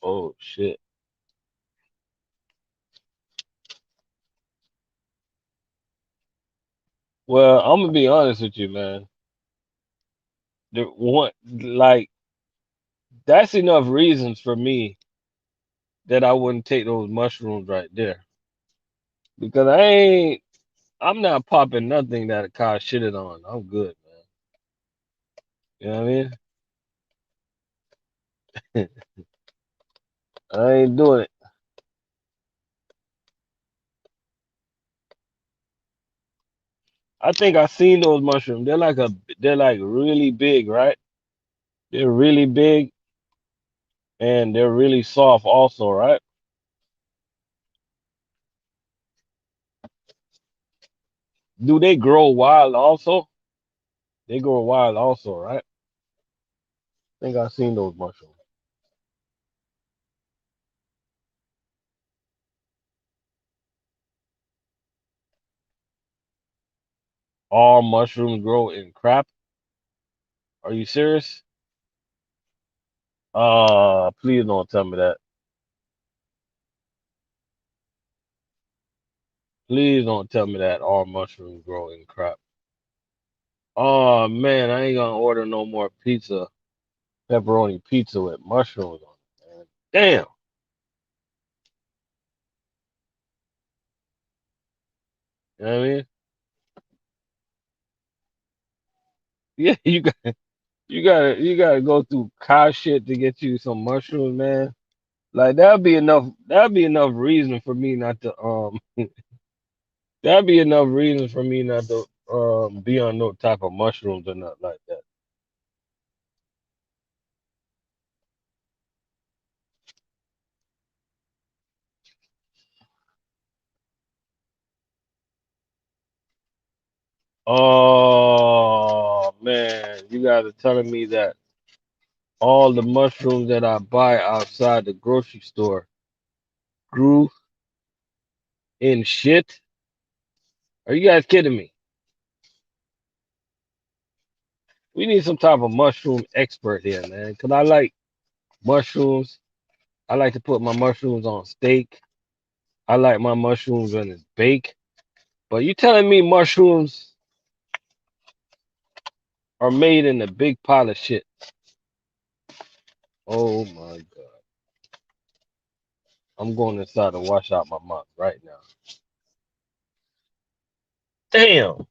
Oh shit. Well, I'm gonna be honest with you, man. The one like that's enough reasons for me that I wouldn't take those mushrooms right there because I'm not popping nothing that a cow shitted on. I'm good, man. You know what I mean? I ain't doing it. I think I seen those mushrooms. They're like really big, right? They're really big and they're really soft also, right? Do they grow wild also? They grow wild also, right? I think I seen those mushrooms. All mushrooms grow in crap. Are you serious? Please don't tell me that. Please don't tell me that all mushrooms grow in crap. Oh man, I ain't gonna order no more pizza, pepperoni pizza with mushrooms on it, man. Damn. You know what I mean? Yeah, you gotta go through cow shit to get you some mushrooms, man. Like that'd be enough reason for me not to that'd be enough reason for me not to be on no type of mushrooms or nothing like that. Oh man, you guys are telling me that all the mushrooms that I buy outside the grocery store grew in shit? Are you guys kidding me? We need some type of mushroom expert here, man. Cause I like mushrooms. I like to put my mushrooms on steak. I like my mushrooms when it's baked. But you telling me mushrooms are made in a big pile of shit? Oh my god! I'm going inside to wash out my mouth right now. Damn.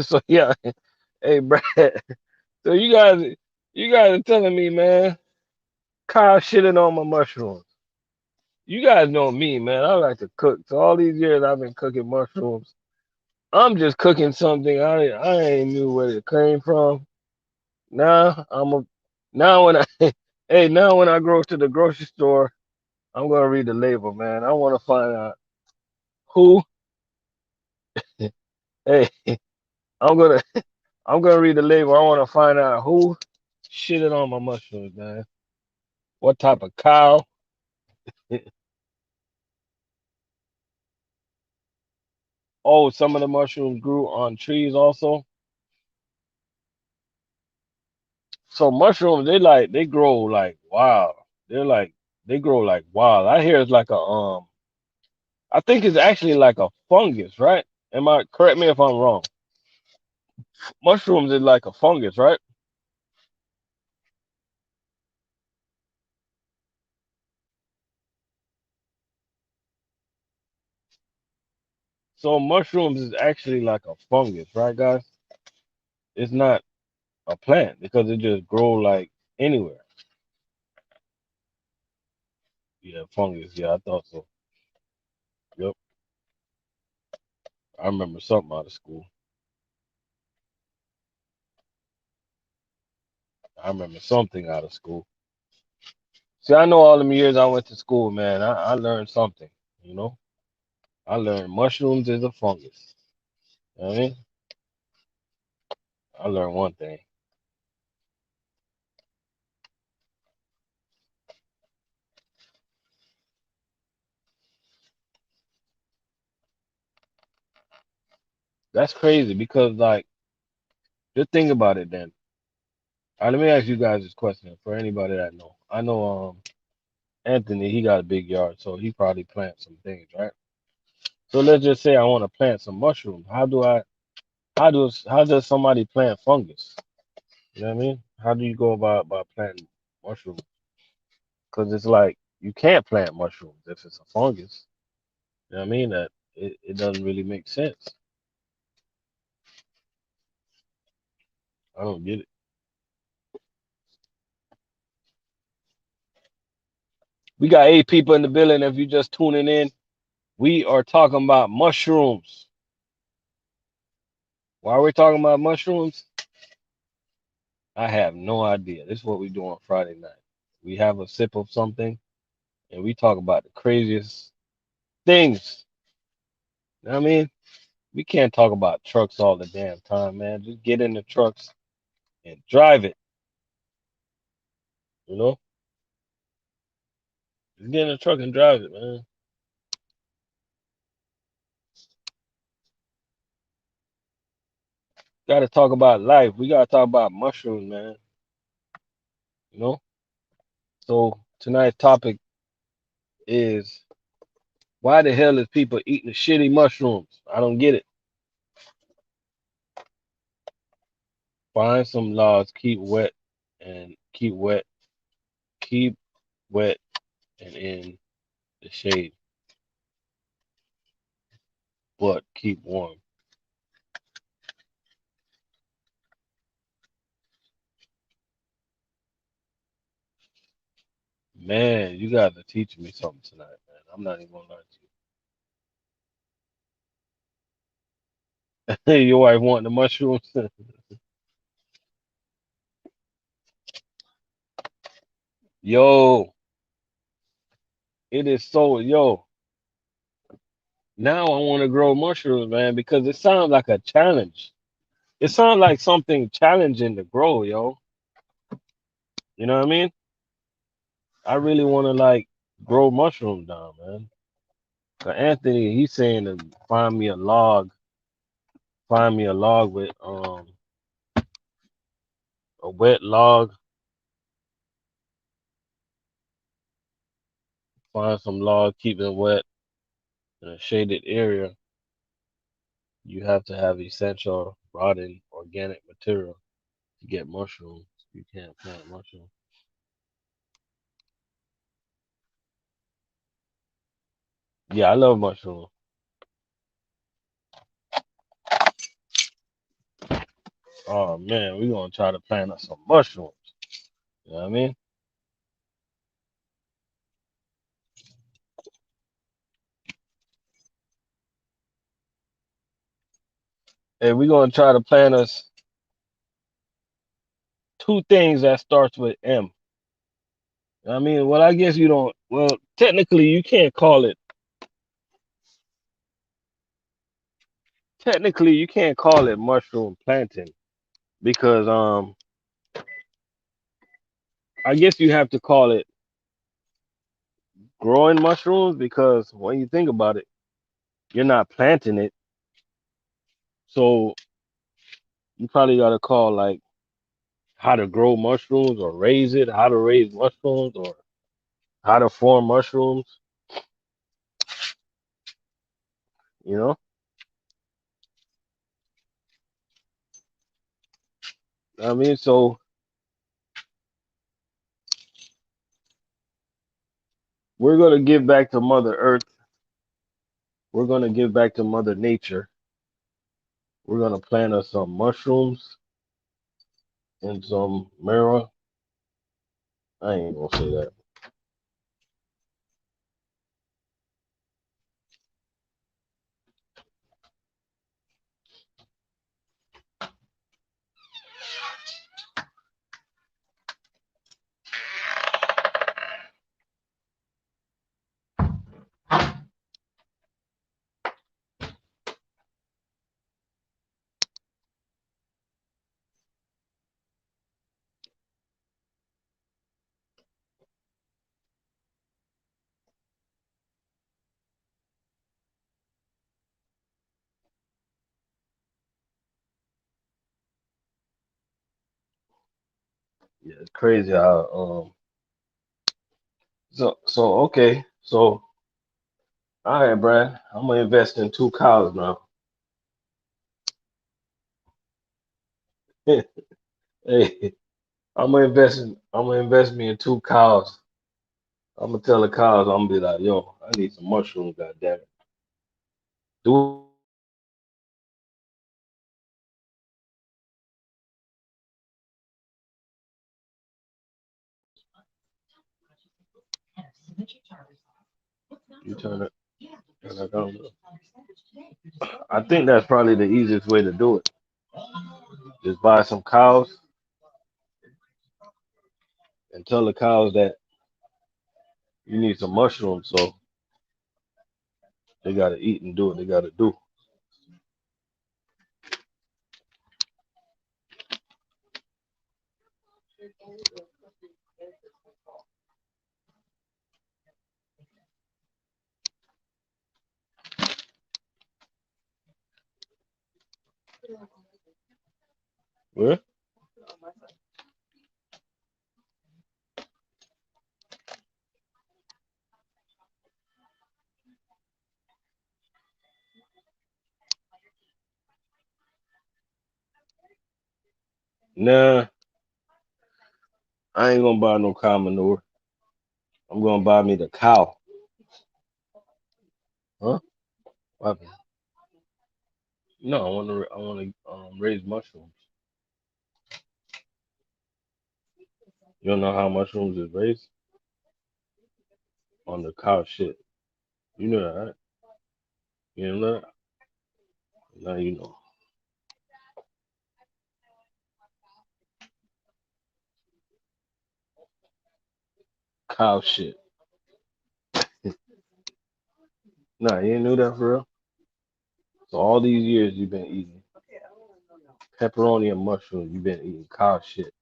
So yeah, hey Brad. So you guys are telling me, man, Kyle shitting on my mushrooms. You guys know me, man. I like to cook. So all these years I've been cooking mushrooms. I'm just cooking something I ain't knew where it came from. Now I'm a now when I hey now when I go to the grocery store, I'm gonna read the label, man. I want to find out who. Hey, I'm gonna I'm gonna read the label. I want to find out who shitted on my mushrooms, man. What type of cow? Oh, some of the mushrooms grew on trees also. So mushrooms, they grow like wild. They're like they grow like wild. I hear it's like a I think it's actually like a fungus, right? Am I correct me if I'm wrong? Mushrooms is like a fungus, right? So mushrooms is actually like a fungus, right, guys? It's not a plant because it just grow like anywhere. Yeah, fungus. Yeah, I thought so. Yep, I remember something out of school. I remember something out of school. See, I know all them years I went to school, man. I learned something. You know, I learned mushrooms is a fungus. You know what I mean, I learned one thing. That's crazy because like just think about it then. Let me ask you guys this question for anybody that know. I know Anthony, he got a big yard, so he probably plants some things, right? So let's just say I want to plant some mushrooms. How does somebody plant fungus? You know what I mean? How do you go about planting mushrooms? Because it's like you can't plant mushrooms if it's a fungus. You know what I mean? That it doesn't really make sense. I don't get it. We got 8 people in the building. If you're just tuning in, we are talking about mushrooms. Why are we talking about mushrooms? I have no idea. This is what we do on Friday night. We have a sip of something and we talk about the craziest things. You know what I mean? We can't talk about trucks all the damn time, man. Just get in the trucks and drive it. You know? Just get in the truck and drive it, man. Got to talk about life. We got to talk about mushrooms, man. You know? So tonight's topic is why the hell is people eating the shitty mushrooms? I don't get it. Find some laws, and keep wet, keep wet and in the shade, but keep warm. Man, you guys are teaching me something tonight, man. I'm not even gonna lie to you. Your wife wanting the mushrooms? Yo, it is so yo. Now I want to grow mushrooms, man, because it sounds like a challenge. It sounds like something challenging to grow, yo. You know what I mean? I really want to like grow mushrooms down, man. So Anthony, he's saying to find me a log with a wet log, find some log, keep it wet in a shaded area. You have to have essential rotting organic material to get mushrooms. You can't plant mushrooms. Yeah, I love mushrooms. Oh man, we're gonna try to plant us some mushrooms. You know what I mean? And we're gonna try to plant us two things that starts with M. You know what I mean, well, I guess you don't. Well, technically, you can't call it. Technically, you can't call it mushroom planting because I guess you have to call it growing mushrooms because when you think about it, you're not planting it. So you probably got to call like how to grow mushrooms or raise it, how to raise mushrooms or how to form mushrooms, you know? I mean, so we're going to give back to Mother Earth. We're going to give back to Mother Nature. We're going to plant us some mushrooms and some marijuana. I ain't going to say that. Yeah, it's crazy how so okay. So all right, Brad. I'm gonna invest in two cows now. Hey, I'm gonna invest me in two cows. I'm gonna tell the cows, I'm gonna be like, yo, I need some mushrooms, god damn it. Do you turn it turn it on. I think that's probably the easiest way to do it. Just buy some cows and tell the cows that you need some mushrooms, so they gotta eat and do what they gotta do. Yeah? Nah, I ain't gonna buy no cow manure. I'm gonna buy me the cow. Huh? What happened? No, I wanna raise mushrooms. You don't know how mushrooms is raised? On the cow shit. You know that, right? You know that? Now you know. Cow shit. Nah, you ain't knew that for real? So all these years you've been eating pepperoni and mushrooms, you've been eating cow shit.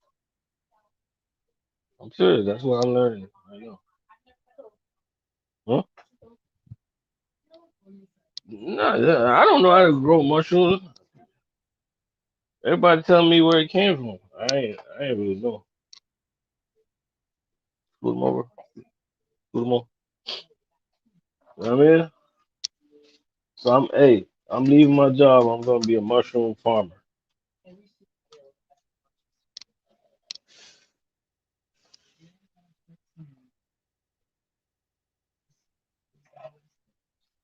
I'm serious, that's what I'm learning. I know. Huh? Nah, yeah, I don't know how to grow mushrooms. Everybody telling me where it came from. I ain't really know. Put them over. Put them on. You know what I mean? So I'm leaving my job. I'm gonna be a mushroom farmer.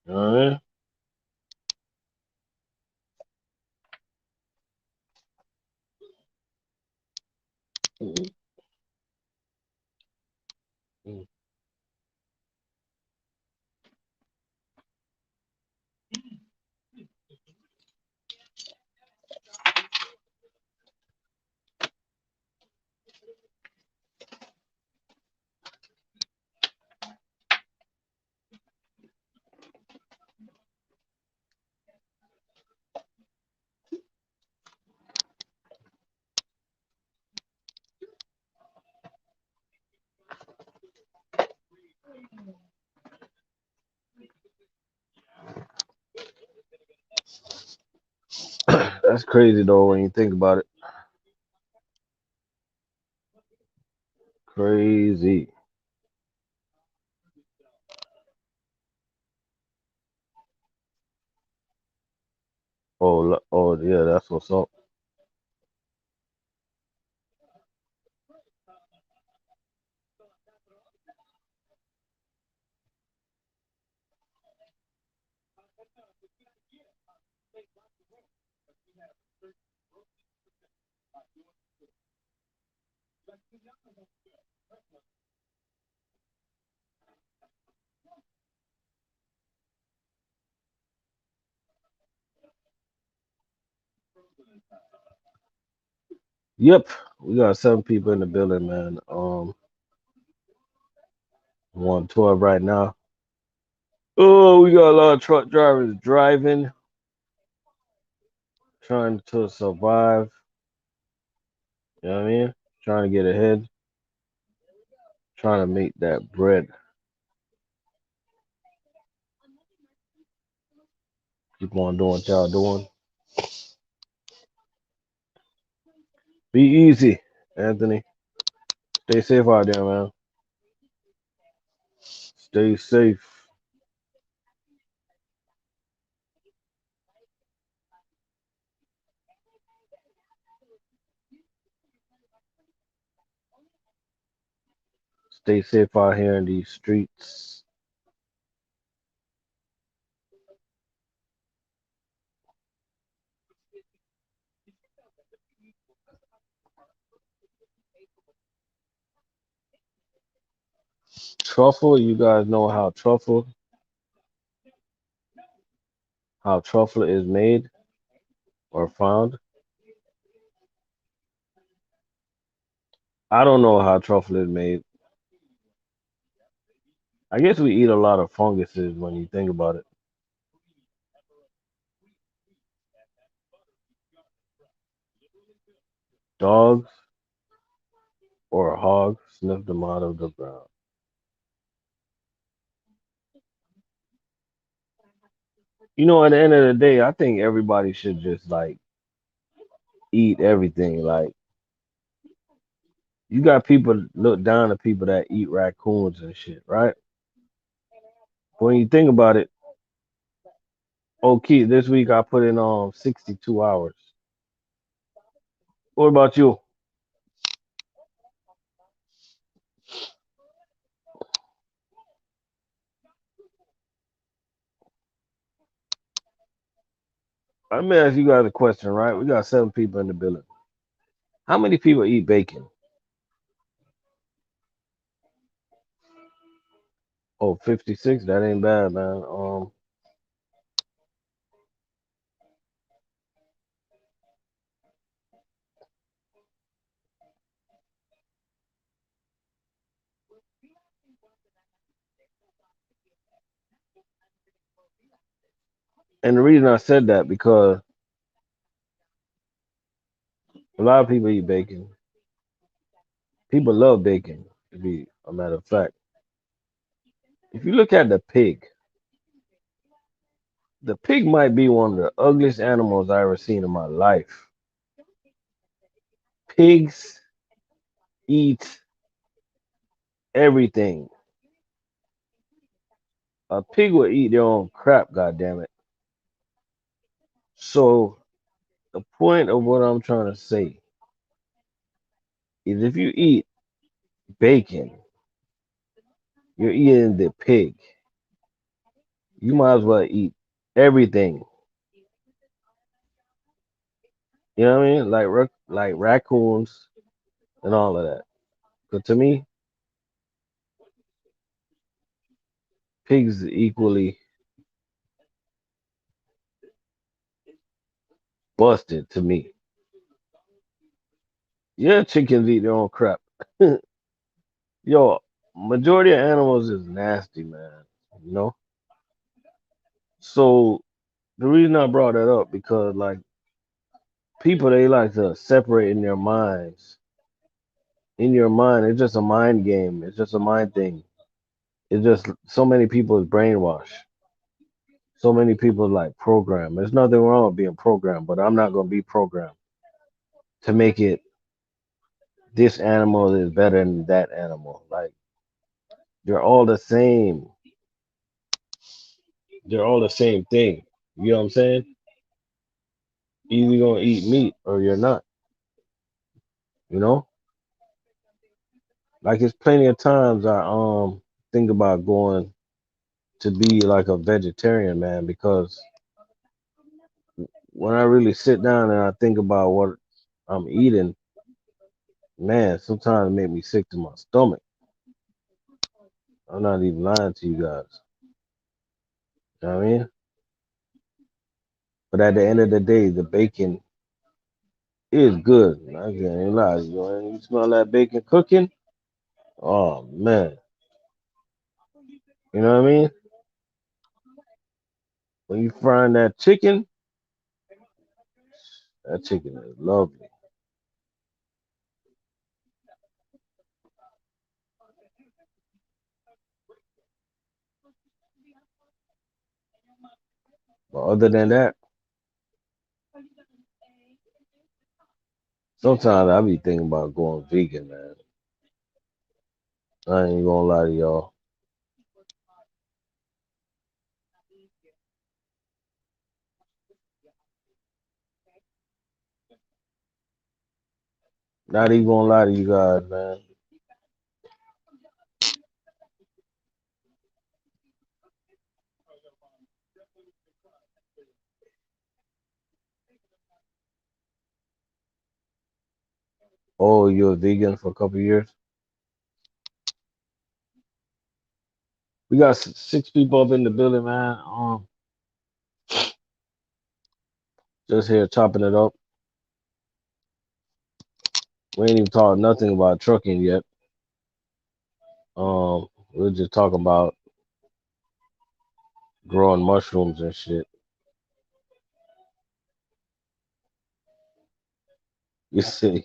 You know what I mean? Mhm. That's crazy though when you think about it. Crazy. Oh yeah, that's what's up. Yep, we got 7 people in the building, man. 112 right now. Oh, we got a lot of truck drivers driving, trying to survive. You know what I mean? Trying to get ahead, trying to make that bread. Keep on doing what y'all doing. Be easy, Anthony. Stay safe out there, man. Stay safe. Stay safe out here in these streets. Truffle, you guys know how truffle is made or found. I don't know how truffle is made. I guess we eat a lot of funguses when you think about it. Dogs or hogs sniff them out of the ground. At the end of the day, I think everybody should just like eat everything. Like you got people look down at people that eat raccoons and shit, right? When you think about it, okay, this week I put in 62 hours. What about you? Let me ask you guys a question, right? We got 7 people in the building. How many people eat bacon? Oh, 56. That ain't bad, man. And the reason I said that because a lot of people eat bacon. People love bacon, to be a matter of fact. If you look at the pig might be one of the ugliest animals I ever seen in my life. Pigs eat everything. A pig will eat their own crap, god damn it. So the point of what I'm trying to say is if you eat bacon, you're eating the pig. You might as well eat everything. You know what I mean? Like raccoons and all of that. But to me, pigs equally busted to me. Yeah, chickens eat their own crap. Yo, majority of animals is nasty, man. You know? So the reason I brought that up because like people they like to separate in their minds. In your mind, it's just a mind game. It's just a mind thing. It's just so many people is brainwashed. So many people like program. There's nothing wrong with being programmed, but I'm not gonna be programmed to make it this animal is better than that animal. Like they're all the same. They're all the same thing. You know what I'm saying? Either you're gonna eat meat or you're not. You know? Like it's plenty of times I think about going to be like a vegetarian, man, because when I really sit down and I think about what I'm eating, man, sometimes it make me sick to my stomach. I'm not even lying to you guys. You know what I mean? But at the end of the day, the bacon is good. I can't lie. You smell that bacon cooking? Oh man. You know what I mean? When you frying that chicken is lovely. But other than that, sometimes I be thinking about going vegan, man. I ain't gonna lie to y'all. Not even gonna lie to you guys, man. Oh, you're a vegan for a couple years? We got six people up in the building, man. Just here chopping it up. We ain't even talked nothing about trucking yet. We're just talking about growing mushrooms and shit. You say,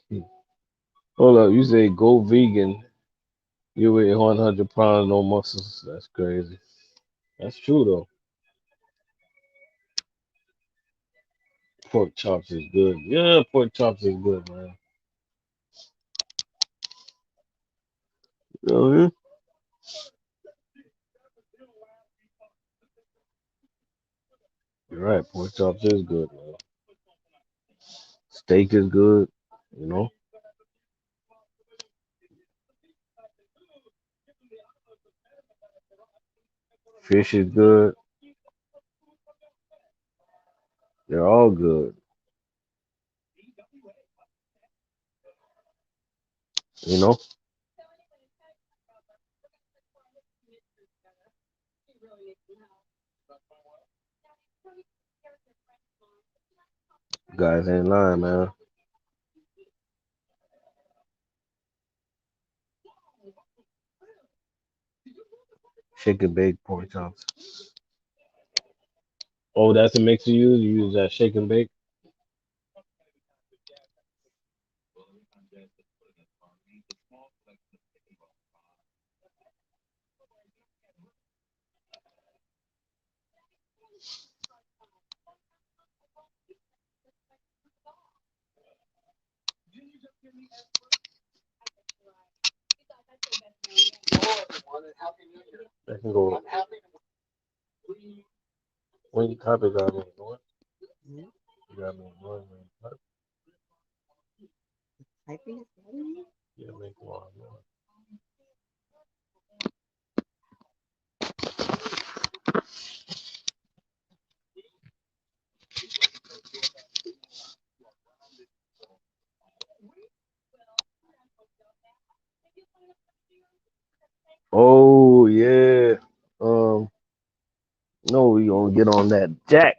hold up, you say go vegan. You weigh 100 pounds, no muscles. That's crazy. That's true though. Pork chops is good. Yeah, pork chops is good, man. You know what I mean? You're right. Pork chops is good, man. Steak is good. You know, fish is good. They're all good. You know, guys ain't lying, man. Chicken baked pork chops. Oh, that's a mix you use. You use that shake and bake. That can go. When you type it, got me going. Mhm. You got me going. When you type, Typing is better. yeah, make one. Oh yeah. Um. No, we gonna get on that jack.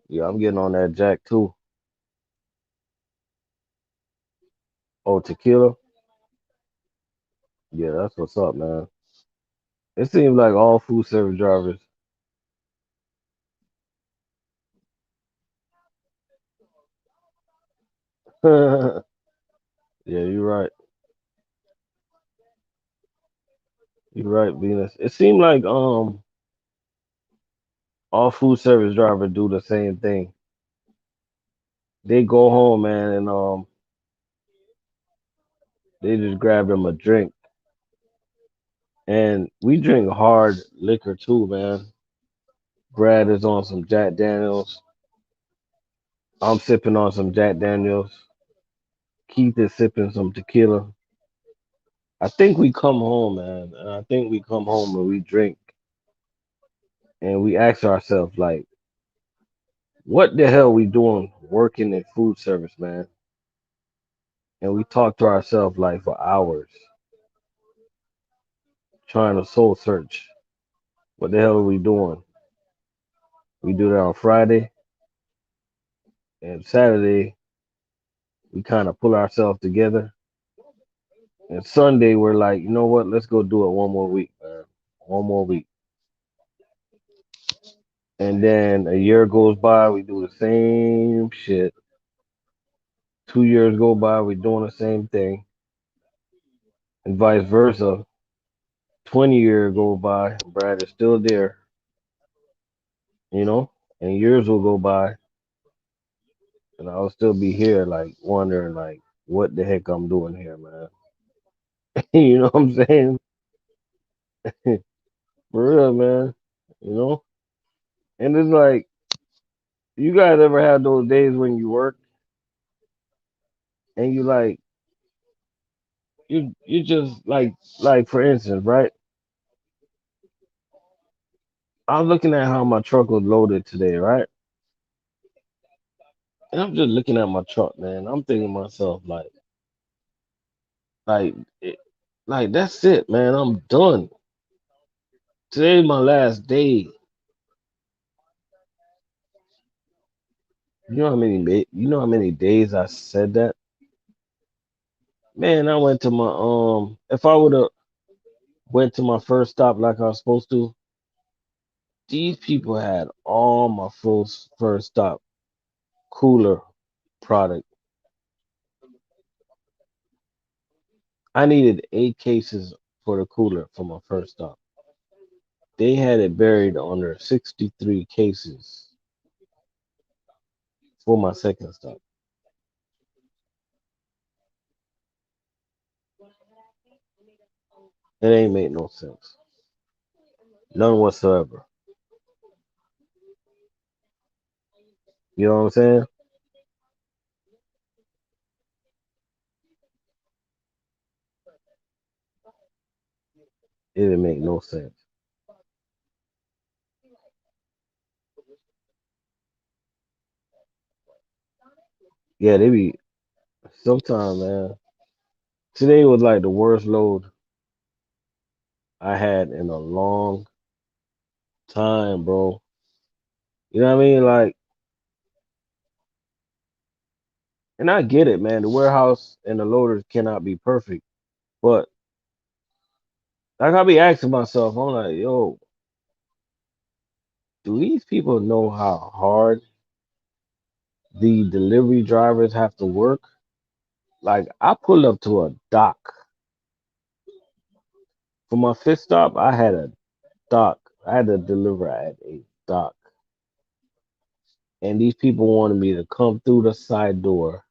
Yeah, I'm getting on that jack too. Oh, tequila. Yeah, that's what's up, man. It seems like all food service drivers. Yeah, you're right. You're right, Venus. It seemed like all food service drivers do the same thing. They go home, man, and they just grab them a drink. And we drink hard liquor too, man. Brad is on some Jack Daniels. I'm sipping on some Jack Daniels. Keith is sipping some tequila. I think we come home, man, and I think we come home and we drink and we ask ourselves, like, what the hell we doing working in food service, man? And we talk to ourselves like for hours, trying to soul search. What the hell are we doing? We do that on Friday and Saturday. We kind of pull ourselves together, and Sunday we're like, you know what? Let's go do it one more week, man. One more week. And then a year goes by, we do the same shit. 2 years go by, we're doing the same thing, and vice versa. 20 years go by, Brad is still there, you know, and years will go by, and I'll still be here, like wondering, like, what the heck I'm doing here, man. You know what I'm saying? For real, man. You know, and it's like, you guys ever had those days when you work and you like, you just like for instance, right? I'm looking at how my truck was loaded today, right? And I'm just looking at my truck, man. I'm thinking to myself, like, it, like that's it, man. I'm done. Today's my last day. You know how many days I said that? Man, I went to my if I would have went to my first stop like I was supposed to, these people had all my first stop cooler product. I needed 8 cases for the cooler for my first stop. They had it buried under 63 cases for my second stop. It ain't made no sense. None whatsoever. You know what I'm saying? It didn't make no sense. Yeah, they be sometimes, man. Today was like the worst load I had in a long time, bro. You know what I mean? Like, and I get it, man. The warehouse and the loaders cannot be perfect. But like I be asking myself, I'm like, yo, do these people know how hard the delivery drivers have to work? Like, I pulled up to a dock. For my fifth stop, I had a dock. I had to deliver at a dock. And these people wanted me to come through the side door.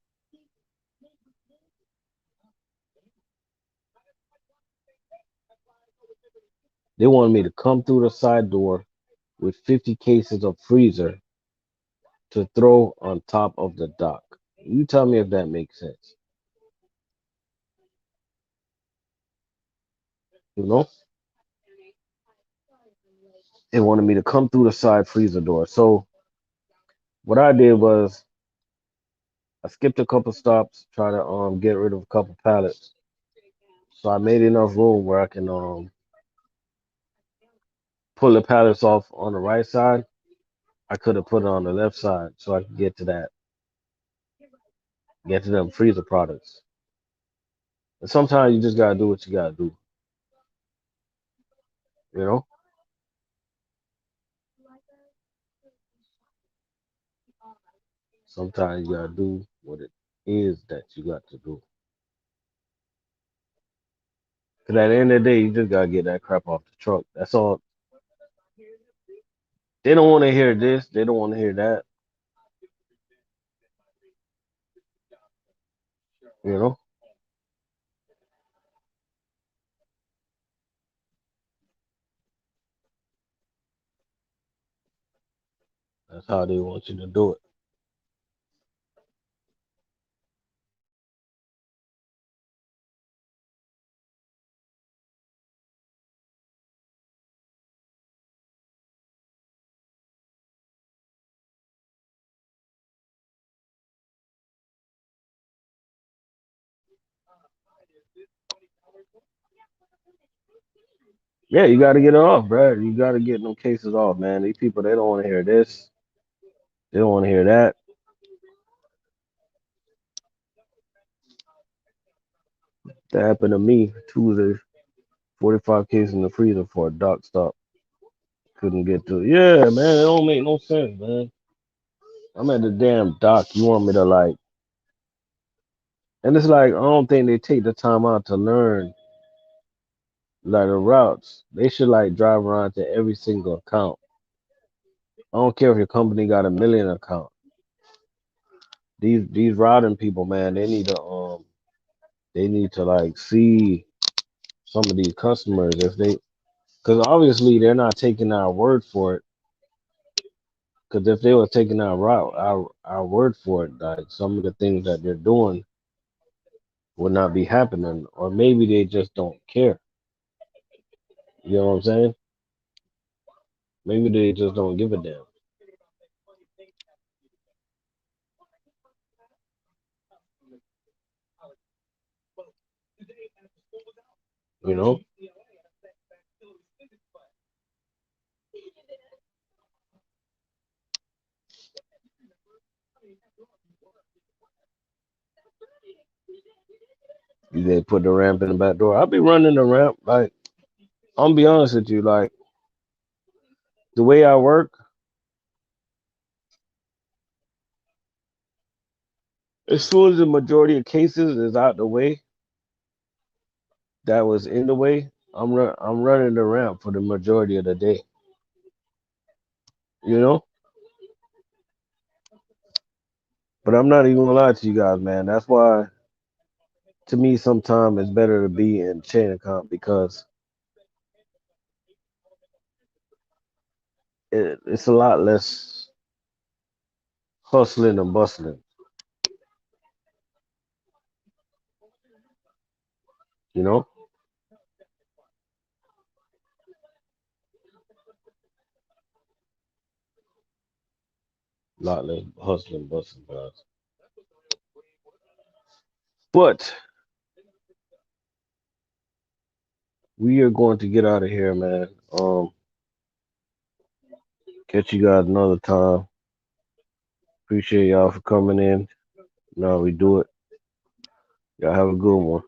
They wanted me to come through the side door with 50 cases of freezer to throw on top of the dock. You tell me if that makes sense. You know, they wanted me to come through the side freezer door. So what I did was I skipped a couple stops, try to get rid of a couple pallets. So I made enough room where I can pull the pallets off on the right side. I could have put it on the left side so I could get to them freezer products. And sometimes you just gotta do what you gotta do. You know, sometimes you gotta do what it is that you got to do. Cause at the end of the day, you just gotta get that crap off the truck. That's all. They don't want to hear this. They don't want to hear that. You know, that's how they want you to do it. Yeah, you got to get it off, bro. You got to get them cases off, man. These people, they don't want to hear this. They don't want to hear that. That happened to me Tuesday. 45 cases in the freezer for a dock stop. Couldn't get to it. Yeah, man. It don't make no sense, man. I'm at the damn dock. You want me to like, and it's like, I don't think they take the time out to learn like the routes. They should like drive around to every single account. I don't care if your company got a million account. These routing people, man, they need to like see some of these customers if they, because obviously they're not taking our word for it. Because if they were taking our word for it, like some of the things that they're doing would not be happening, or maybe they just don't care. You know what I'm saying? Maybe they just don't give a damn. You know, they put the ramp in the back door. I'll be running the ramp. Like I'm gonna be honest with you, like the way I work, as soon as the majority of cases is out the way, that was in the way, I'm running the ramp for the majority of the day. You know, but I'm not even gonna lie to you guys, man. That's why to me sometimes it's better to be in chain account because it's a lot less hustling and bustling. You know, a lot less hustling, bustling, guys. But we are going to get out of here, man. Catch you guys another time. Appreciate y'all for coming in. Now we do it. Y'all have a good one.